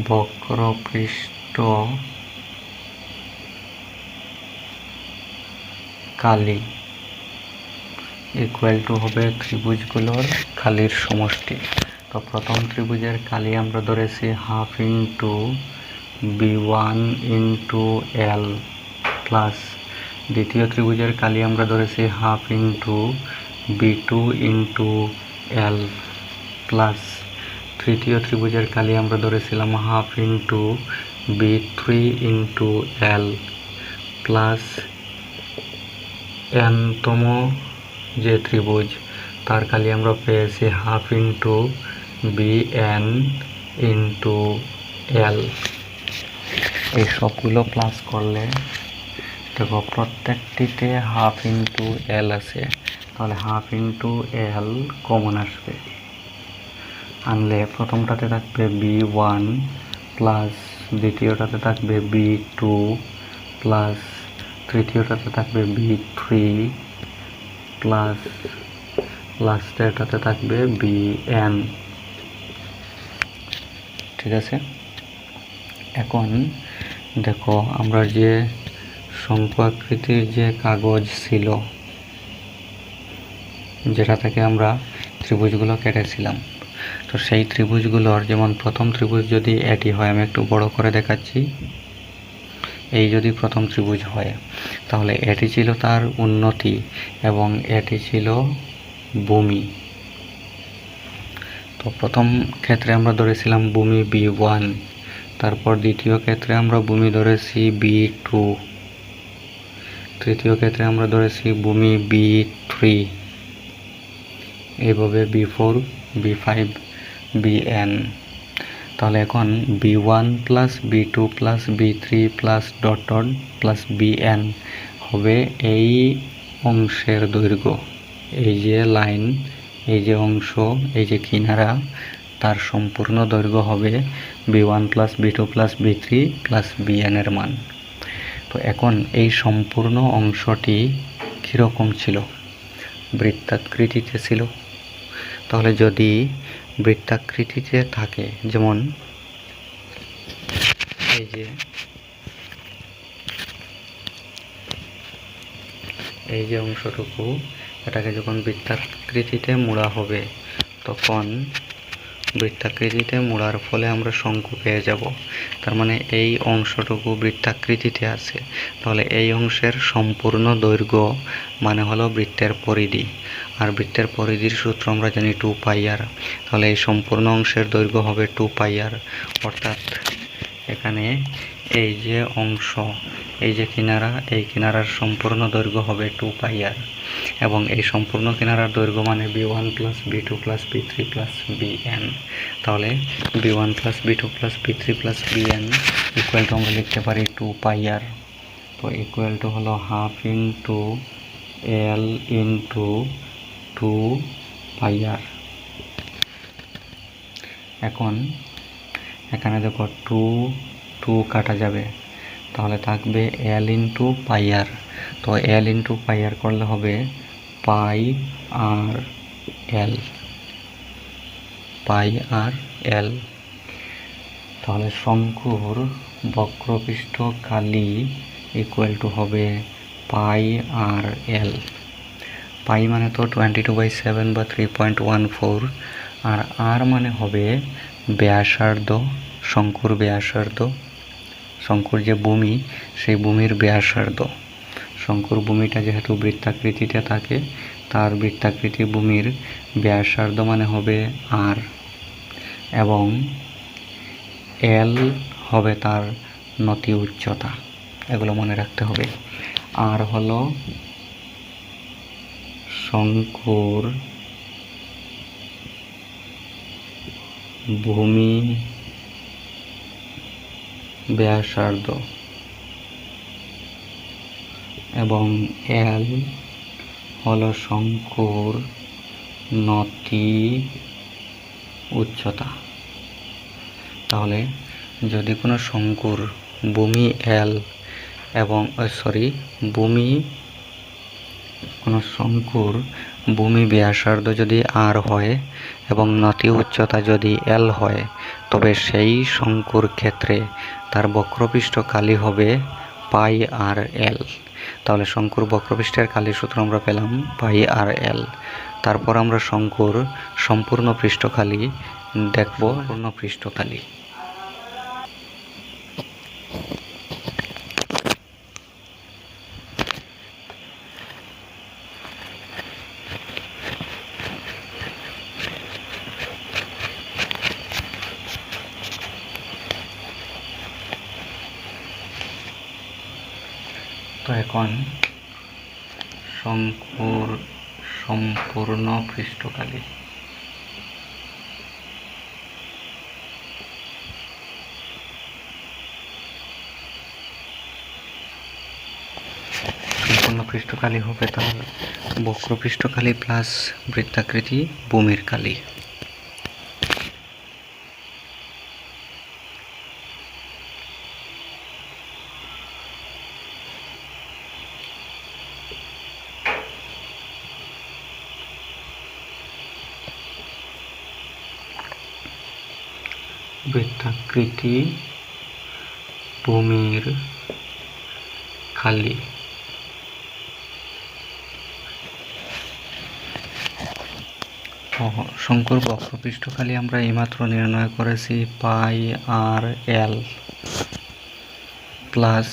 বক্রপৃষ্ঠ কালি ইকুয়াল টু হবে ত্রিভুজগুলোর কালির সমষ্টি। তো প্রথম ত্রিভুজের কালি আমরা ধরেছি half into b1 into l plus দ্বিতীয় ত্রিভুজের কালি আমরা ধরেছি half into b2 into l plus তৃতীয় ত্রিভুজের কালি আমরা ধরেছিলাম half into b3 into l plus n-তম যে ত্রিভুজ তার কালি আমরা পেয়েছি half into bn into l। এই সবগুলো প্লাস করলে দেখো প্রত্যেকটিতে হাফ ইন্টু l আছে, তাহলে হাফ ইন্টু l কমন আসবে। আনলে প্রথমটাতে থাকবে b1 প্লাস দ্বিতীয়টাতে থাকবে b2 প্লাস তৃতীয়টাতে থাকবে b3 প্লাস লাস্টেরটাতে থাকবে bn। ঠিক আছে, এখন দেখো আমরা যে শঙ্কু আকৃতির যে কাগজ ছিল, যেটা থেকে আমরা ত্রিভুজগুলো কেটেছিলাম, তো সেই ত্রিভুজগুলোর যেমন প্রথম ত্রিভুজ যদি এটি হয়, আমি একটু বড় করে দেখাচ্ছি, এই যদি প্রথম ত্রিভুজ হয় তাহলে এটি ছিল তার উন্নতি এবং এটি ছিল ভূমি। তো প্রথম ক্ষেত্রে আমরা ধরেছিলাম ভূমি b1, তারপর দ্বিতীয় ক্ষেত্রে আমরা ভূমি ধরেছি b2, তৃতীয় ক্ষেত্রে আমরা ধরেছি ভূমি b3, এইভাবে b4 b5 bn। তাহলে এখন b1 plus b2 plus b3 plus dot dot plus bn হবে এই অংশের দৈর্ঘ্য। এই যে লাইন, এই যে অংশ, এই যে কিনারা, তার সম্পূর্ণ দৈর্ঘ্য হবে b1 plus b2 plus b3 plus bn এর মান। তো এখন এই সম্পূর্ণ অংশটি কীরকম ছিল? বৃত্তাকৃতিতে ছিল। তাহলে যদি বৃত্তাকৃতিতে থাকে, যেমন এই যে অংশটুকু, এটাকে যখন বৃত্তাকৃতিতে মোড়া হবে, তখন বৃত্তাকৃতিতে মোড়ার ফলে আমরা শঙ্কু পেয়ে যাব। তার মানে এই অংশটুকু বৃত্তাকৃতিতে আছে, তাহলে এই অংশের সম্পূর্ণ দৈর্ঘ্য মানে হলো বৃত্তের পরিধি, আর বৃত্তের পরিধির সূত্র আমরা জানি 2πr। তাহলে এই সম্পূর্ণ অংশের দৈর্ঘ্য হবে 2πr, অর্থাৎ এখানে এই যে অংশ, এই যে কিনারা, এই কিনারার সম্পূর্ণ দৈর্ঘ্য হবে 2πr এবং এই সম্পূর্ণ কিনারার দৈর্ঘ্য মানে b1 plus b2 plus b3 plus bn। তাহলে b1 plus b2 plus b3 plus bn equal to আমরা লিখতে পারি 2πr। তো ইকুয়াল টু হলো half into l into 2πr। এখন এখানে দেখো 2 কাটা যাবে, তাহলে থাকবে l ইন্টু πr। তো l ইন্টু πr করলে হবে পাই আর l। তাহলে শঙ্কুর বক্রপৃষ্ঠ কালি ইকুয়াল টু হবে পাই আর l। পাই মানে তো 22/7 বা 3.14, আর আর মানে হবে ব্যাসার্ধ, শঙ্কুর ব্যাসার্ধ, শঙ্কুর যে ভূমি, সেই ভূমির ব্যাসার্ধ। শঙ্কুর ভূমিটা যেহেতু বৃত্তাকৃতিতে থাকে, তার বৃত্তাকৃতি ভূমির ব্যাসার্ধ মানে হবে আর, এবং এল হবে তার নতি উচ্চতা। এগুলো মনে রাখতে হবে। আর হলো শঙ্কুর ভূমি ব্যাসার্ধ এবং এল হলো শঙ্কুর নতি উচ্চতা। তাহলে যদি কোনো শঙ্কুর ভূমি এল এবং কোনো শঙ্কুর ভূমি ব্যাসার্ধ যদি আর হয় এবং নতি উচ্চতা যদি এল হয়, তবে সেই শঙ্কুর ক্ষেত্রে তার বক্রপৃষ্ঠ কালি হবে পাই আর এল। তাহলে শঙ্কুর বক্রপৃষ্ঠের কালির সূত্র আমরা পেলাম পাই আর এল। তারপর আমরা শঙ্কুর সম্পূর্ণ পৃষ্ঠকালি দেখব, সম্পূর্ণ পৃষ্ঠকালি। তো এখন শঙ্কুর সম্পূর্ণ পৃষ্ঠকালি। সম্পূর্ণ পৃষ্ঠকালি হবে তার বক্রপৃষ্ঠকালি প্লাস বৃত্তাকৃতি ভূমির কালি। বৃত্তাকৃতি ভূমির কালি। শঙ্কুর বক্রপৃষ্ঠকালি আমরা এইমাত্র নির্ণয় করেছি পাই আর এল প্লাস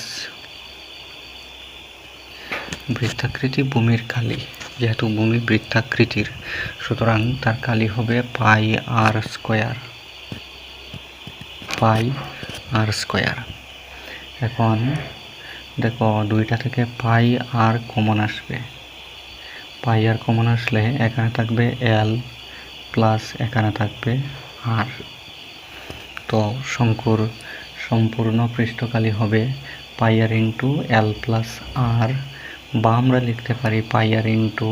বৃত্তাকৃতি ভূমির কালি। যেহেতু ভূমি বৃত্তাকৃতির, সুতরাং তার কালি হবে পাই আর স্কোয়ার। এখন দেখো দুইটা থেকে পাই আর কমন আসবে। পাই আর কমন আসলে এখানে থাকবে এল প্লাস এখানে থাকবে আর। তো শঙ্কুর সম্পূর্ণ পৃষ্ঠকালি হবে পাই আর ইন্টু এল প্লাস আর, বা আমরা লিখতে পারি পাই আর ইন্টু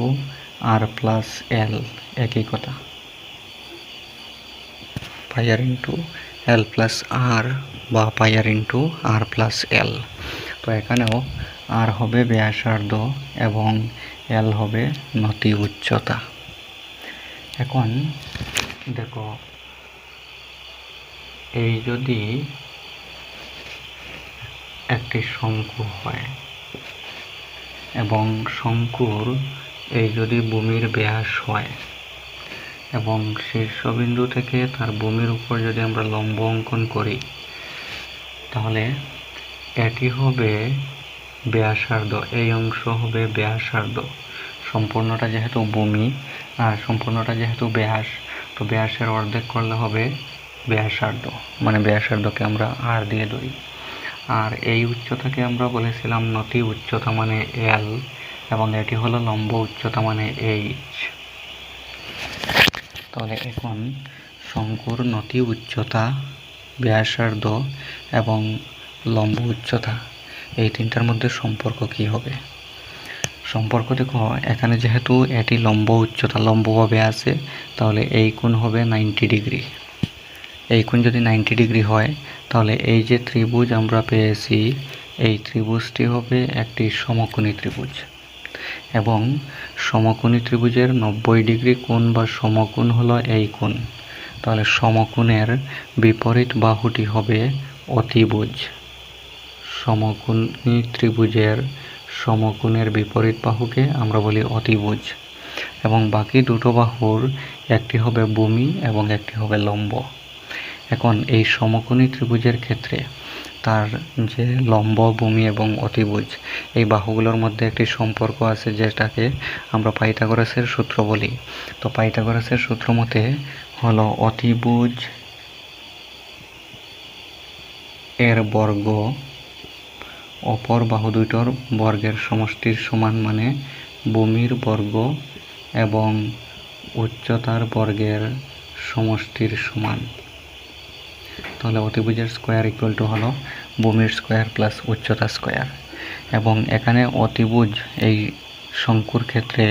আর প্লাস এল, একই কথা। পাই আর ইন্টু এল প্লাস আর বা পাই আর ইন্টু আর প্লাস এল। তো এখানেও আর হবে ব্যাসার্ধ এবং এল হবে নতি উচ্চতা। এখন দেখো, এই যদি একটি শঙ্কু হয় এবং শঙ্কুর এই যদি ভূমির ব্যাস হয় এবং শীর্ষবিন্দু থেকে তার ভূমির উপর যদি আমরা লম্ব অঙ্কন করি, তাহলে এটি হবে ব্যাসার্ধ, এই অংশ হবে ব্যাসার্ধ। সম্পূর্ণটা যেহেতু ভূমি আর সম্পূর্ণটা যেহেতু ব্যাস, তো ব্যাসের অর্ধেক করলে হবে ব্যাসার্ধ, মানে ব্যাসার্ধকে আমরা আর দিয়ে ধরি। আর এই উচ্চতাকে আমরা বলেছিলাম নতি উচ্চতা মানে এল, এবং এটি হলো লম্ব উচ্চতা মানে এইচ। তাহলে এখন শঙ্কুর নতি উচ্চতা, ব্যাসার্ধ এবং লম্ব উচ্চতা, এই তিনটার মধ্যে সম্পর্ক কি হবে? সম্পর্ক দেখো, এখানে যেহেতু এটি লম্ব উচ্চতা লম্বভাবে আছে, তাহলে এই কোণ হবে 90 ডিগ্রি। এই কোণ যদি 90 ডিগ্রি হয়, তাহলে এই যে ত্রিভুজ আমরা পেয়েছি, এই ত্রিভুজটি হবে একটি সমকোণী ত্রিভুজ, এবং সমকোণী ত্রিভুজের 90 ডিগ্রি কোণ বা সমকোণ হলো এই কোণ। তাহলে সমকোণের বিপরীত বাহুটি হবে অতিভুজ। সমকোণী ত্রিভুজের সমকোণের বিপরীত বাহুকে আমরা বলি অতিভুজ, এবং বাকি দুটো বাহুর একটি হবে ভূমি এবং একটি হবে লম্ব। এখন এই সমকোণী ত্রিভুজের ক্ষেত্রে তার যে লম্ব, ভূমি এবং অতিভুজ এই বাহুগুলোর মধ্যে একটি সম্পর্ক আছে, যেটাকে আমরা পাইথাগোরাসের সূত্র বলি। তো পাইথাগোরাসের সূত্র মতে হলো অতিভুজ এর বর্গ অপর বাহু দুটোর বর্গের সমষ্টির সমান, মানে ভূমির বর্গ এবং উচ্চতার বর্গের সমষ্টির সমান। তাহলে অতিভুজের স্কোয়ার ইকুয়াল টু হলো ভূমির স্কোয়ার প্লাস উচ্চতা স্কোয়ার। এবং এখানে অতিভুজ এই শঙ্কুর ক্ষেত্রে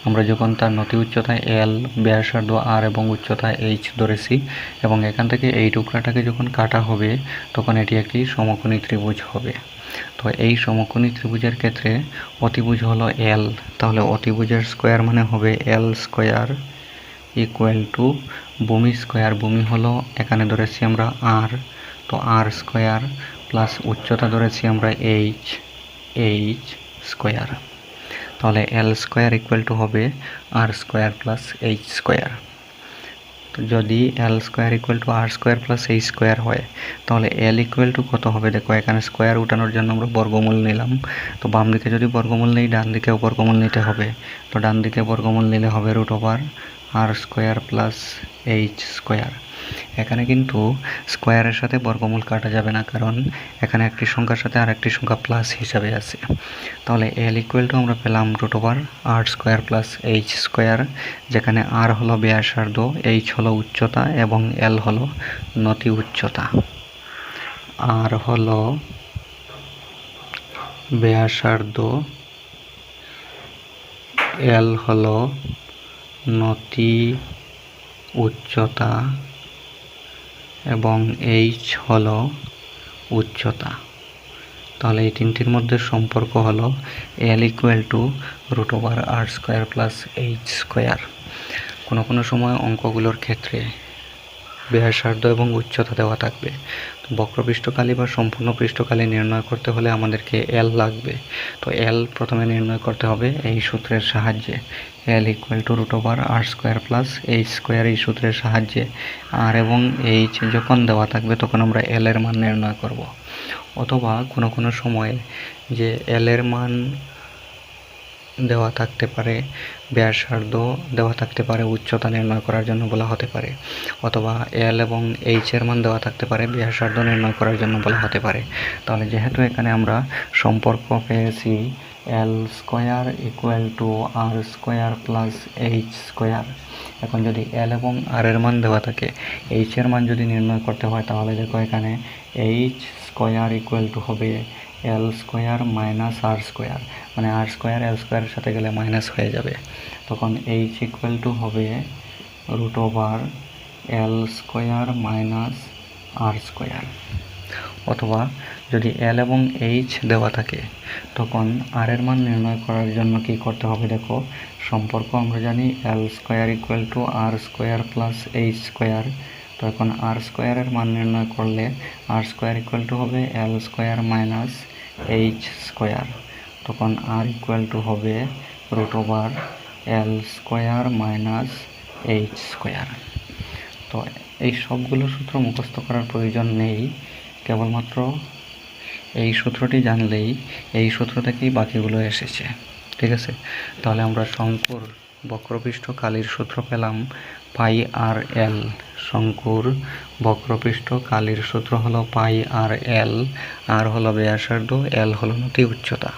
আমরা যখন তার নতি উচ্চতা এল, ব্যাসার্ধ আর এবং উচ্চতা এইচ ধরেছি, এবং এখান থেকে এই টুকরাটাকে যখন কাটা হবে তখন এটি একটি সমকোণী ত্রিভুজ হবে। তো এই সমকোণী ত্রিভুজের ক্ষেত্রে অতিভুজ হলো এল, তাহলে অতিভুজের স্কোয়ার মানে হবে এল স্কোয়ার ইকুয়াল টু ভূমি স্কোয়ার, ভূমি হলো এখানে ধরেছি আমরা আর, তো আর স্কোয়ার প্লাস উচ্চতা ধরেছি আমরা এইচ স্কোয়ার। তাহলে এল স্কোয়ার ইকুয়াল টু হবে R square plus H square. তো যদি L square equal to R square plus H square হয়, তাহলে এল ইকুয়াল টু কত হবে দেখো, এখানে স্কোয়ার উঠানোর জন্য আমরা বর্গমূল নিলাম। তো বাম দিকে যদি বর্গমূল নিই, ডান দিকেও বর্গমূল নিতে হবে। তো ডান দিকে বর্গমূল নিলে হবে root over R square plus H square. এখানে কিন্তু স্কোয়ারের সাথে বর্গমূল কাটা যাবে না, কারণ এখানে একটি সংখ্যার সাথে আর একটি সংখ্যা প্লাস হিসাবে আছে। তাহলে এল ইকুয়াল টু আমরা পেলাম root over R square plus H square, যেখানে আর হলো ব্যাসার্ধ, এইচ হলো উচ্চতা এবং এল হলো নতি উচ্চতা। আর হলো ব্যাসার্ধ, এল হলো নতি উচ্চতা এবং এইচ হলো উচ্চতা। তাহলে এই তিনটির মধ্যে সম্পর্ক হলো L equal to root over R square plus H square. কোনো সময় অঙ্কগুলোর ক্ষেত্রে ব্যাসার্ধ এবং উচ্চতা দেওয়া থাকবে। তো বক্রপৃষ্ঠকালি বা সম্পূর্ণ পৃষ্ঠকালি নির্ণয় করতে হলে আমাদেরকে এল লাগবে। তো এল প্রথমে নির্ণয় করতে হবে এই সূত্রের সাহায্যে, L equal to root over R square plus H square, এই সূত্রের সাহায্যে। আর এবং এইচ যখন দেওয়া থাকবে তখন আমরা এল এর মান নির্ণয় করব। অথবা কোনো সময় যে এল এর মান দেওয়া থাকতে পারে, ব্যাসার্ধ দেওয়া থাকতে পারে, উচ্চতা নির্ণয় করার জন্য বলা হতে পারে। অথবা এল এবং এইচ এর মান দেওয়া থাকতে পারে, ব্যাসার্ধ নির্ণয় করার জন্য বলা হতে পারে। তাহলে যেহেতু এখানে আমরা সম্পর্ক পেয়েছি L square equal to R square plus H square, এখন যদি এল এবং আর এর মান দেওয়া থাকে, এইচ এর মান যদি নির্ণয় করতে হয়, তাহলে দেখো এখানে এইচ স্কোয়ার ইকুয়াল টু হবে এল স্কোয়ার মাইনাস আর স্কোয়ার, মানে আর স্কোয়ার এল স্কোয়ারের সাথে গেলে মাইনাস হয়ে যাবে। তখন এইচ ইকুয়াল টু হবে রুট ওভার এল স্কোয়ার মাইনাস আর স্কোয়ার। অথবা যদি এল এবং এইচ দেওয়া থাকে, তখন আর এর মান নির্ণয় করার জন্য কি করতে হবে দেখো, সম্পর্ক আমরা জানি L square equal to R square plus H square. তো এখন আর স্কোয়ারের মান নির্ণয় করলে আর স্কোয়ার ইকুয়াল টু হবে এল স্কোয়ার মাইনাস এইচ স্কোয়ার। তখন আর ইকুয়াল টু হবে রুট ওভার এল স্কোয়ার মাইনাস এইচ স্কোয়ার। তো এই সবগুলো সূত্র মুখস্থ করার প্রয়োজন নেই, কেবলমাত্র এই সূত্রটি জানলেই এই সূত্র থেকেই বাকিগুলো এসেছে। ঠিক আছে, তাহলে আমরা শঙ্কুর বক্রপৃষ্ঠ কালির সূত্র পেলাম পাই আর এল। শঙ্কুর বক্রপৃষ্ঠ কালির সূত্র হলো পাই আর এল, আর হলো ব্যাসার্ধ, এল হলো নতি উচ্চতা।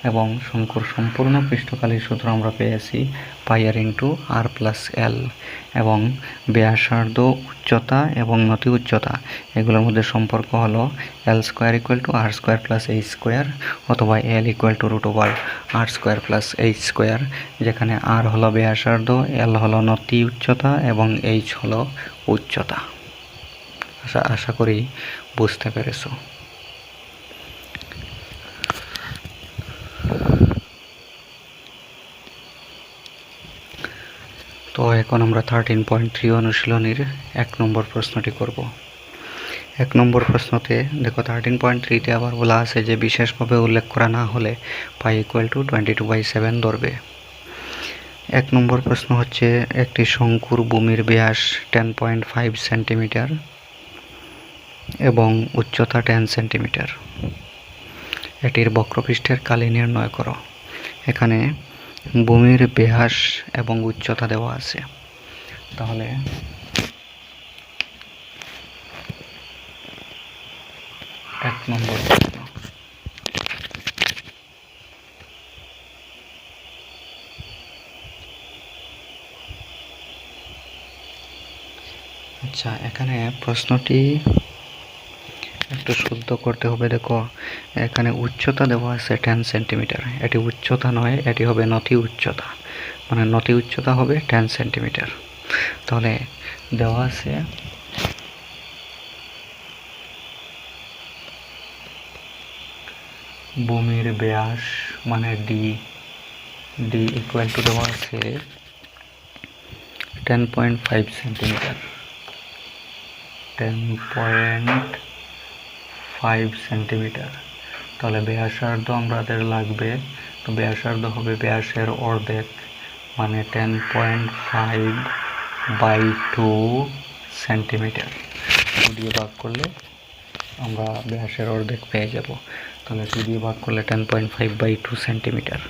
এবং শঙ্কুর সম্পূর্ণ পৃষ্ঠকালির সূত্র আমরা পেয়েছি পাই আর ইন্টু আর প্লাস এল। এবং ব্যাসার্ধ, উচ্চতা এবং নতি উচ্চতা এগুলোর মধ্যে সম্পর্ক হলো L square equal to R square plus H square, অথবা L equal to root over R square plus H square, যেখানে আর হলো ব্যাসার্ধ, এল হলো নতি উচ্চতা এবং এইচ হলো উচ্চতা। আশা করি বুঝতে পেরেছো। তো এখন আমরা 13.3 অনুশীলনীর 1 নম্বর প্রশ্নটি করব। 1 নম্বর প্রশ্নতে দেখো 13.3তে আবার বলা আছে যে বিশেষভাবে উল্লেখ করা না হলে পাই ইকুয়াল টু 22/7 ধরবে। 1 নম্বর প্রশ্ন হচ্ছে একটি শঙ্কুর ভূমির ব্যাস 10.5 সেন্টিমিটার এবং উচ্চতা 10 সেন্টিমিটার। এটির বক্রপৃষ্ঠের কালি নির্ণয় করো। এখানে ভূমির ব্যাস এবং উচ্চতা দেওয়া আছে। তাহলে এক নম্বর প্রশ্ন। আচ্ছা, এখানে প্রশ্নটি একটু শুদ্ধ করতে হবে। দেখো, এখানে উচ্চতা দেওয়া আছে 10 সেন্টিমিটার। এটি উচ্চতা নয়, এটি হবে নতি উচ্চতা, মানে নতি উচ্চতা হবে 10 সেন্টিমিটার। তাহলে দেওয়া আছে ভূমির ব্যাস মানে ডি ইকুয়াল টু দেওয়া আছে 10.5 সেন্টিমিটার। 10.5 সেন্টিমিটার। তাহলে ব্যাসার্ধ আমাদের লাগবে, তো ব্যাসার্ধ হবে ব্যাসের অর্ধেক, মানে 10.5/2 সেন্টিমিটার। দিয়ে ভাগ করলে আমরা ব্যাসের অর্ধেক পেয়ে যাব। তাহলে 2 দিয়ে ভাগ করলে 10.5/2 সেন্টিমিটার।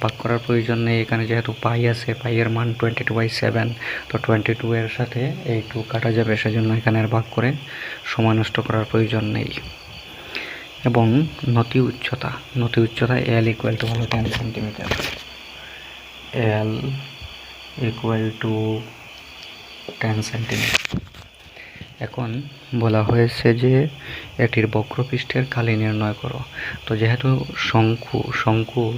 ভাগ করার প্রয়োজন নেই, এখানে যেহেতু পাই আছে, পাইয়ের মান 22/7, তো 22 এর সাথে এই 2 কাটা যাবে, সেজন্য এখানে আর ভাগ করে সময় নষ্ট করার প্রয়োজন নেই। এবং নতি উচ্চতা L ইকুয়াল টু হলো 10 centimetre. L equal to 10 centimetre. এখন বলা হয়েছে যে এটির বক্রপৃষ্ঠের কালি নির্ণয় করো। তো যেহেতু শঙ্কুর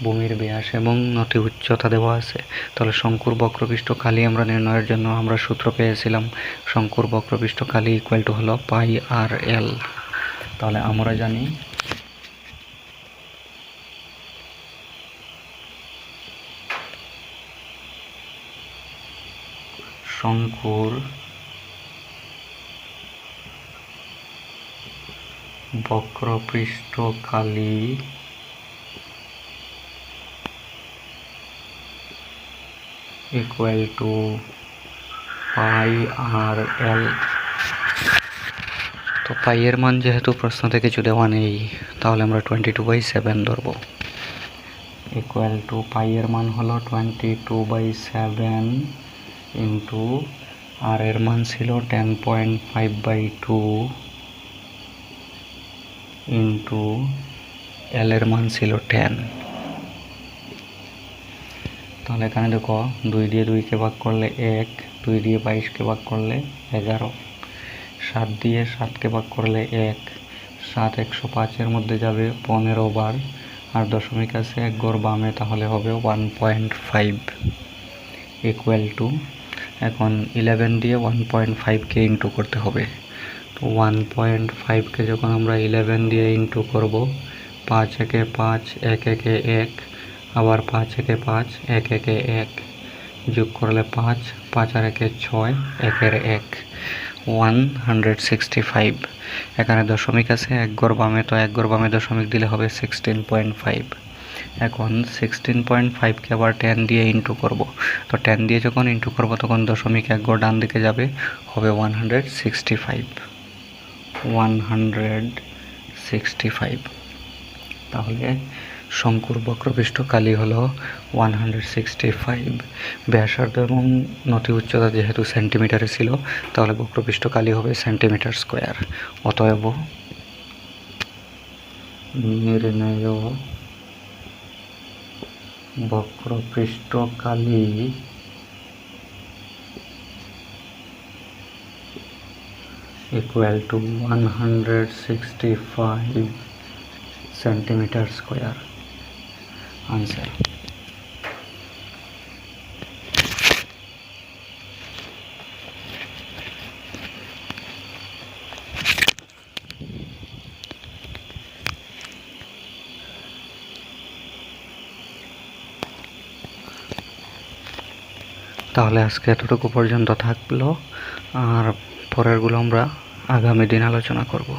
ভূমির ব্যাস এবং নতি উচ্চতা দেওয়া আছে, তাহলে শঙ্কুর বক্রপৃষ্ঠ কালি আমরা নির্ণয়ের জন্য আমরা সূত্র পেয়েছিলাম, শঙ্কুর বক্রপৃষ্ঠ কালি ইকুয়াল টু হলো পাই আর এল। তাহলে আমরা জানি শঙ্কুর বক্রপৃষ্ঠ কালি ইকুয়াল টু পাই আর এল। তো পাইয়ের মান যেহেতু প্রশ্ন থেকে কিছু দেওয়া নেই, তাহলে আমরা 22/7 ধরব। ইকুয়াল টু পাইয়ের মান হলো 22/7 ইন্টু আর এর মান ছিল 10.5/2 ইন্টু এল এর মান ছিল 10। তাহলে এখানে দেখো 2 দিয়ে 2কে ভাগ করলে 1, 2 দিয়ে 22কে ভাগ করলে 11, 7 দিয়ে 7কে ভাগ করলে 1, 7 105-এর মধ্যে যাবে 15 বার, আর দশমিক আছে এক ঘর বামে, তাহলে হবে 1.5 ইকুয়াল টু, এখন 11 দিয়ে 1.5কে ইন্টু করতে হবে। তো 1.5কে যখন আমরা 11 দিয়ে ইন্টু করব, 5 একে 5, 1 একে 1, আবার 5 একে 5, 1 একে 1, যোগ করলে 5, 5 আর 1 6, 1 এর 1, 165। এখানে দশমিক আছে এক ঘর বামে, তো এক ঘর বামে দশমিক দিলে হবে 16.5। এখন 16.5কে আবার 10 দিয়ে ইন্টু করব। তো 10 দিয়ে যখন ইন্টু করব, তখন দশমিক এক ঘর ডান দিকে যাবে, হবে 165। তাহলে শঙ্কুর বক্রপৃষ্ঠ কালি হলো 165। ব্যাসার্ধ এবং নতি উচ্চতা যেহেতু সেন্টিমিটারে ছিল, তাহলে বক্রপৃষ্ঠ কালি হবে সেন্টিমিটার স্কোয়ার। অতএব নির্ণেয় বক্রপৃষ্ঠ কালি equal to 165 centimetre square. Answer. তাহলে আজকে এতটুকু পর্যন্ত থাকলো, আর পরেরগুলো আমরা আগামী দিন আলোচনা করব।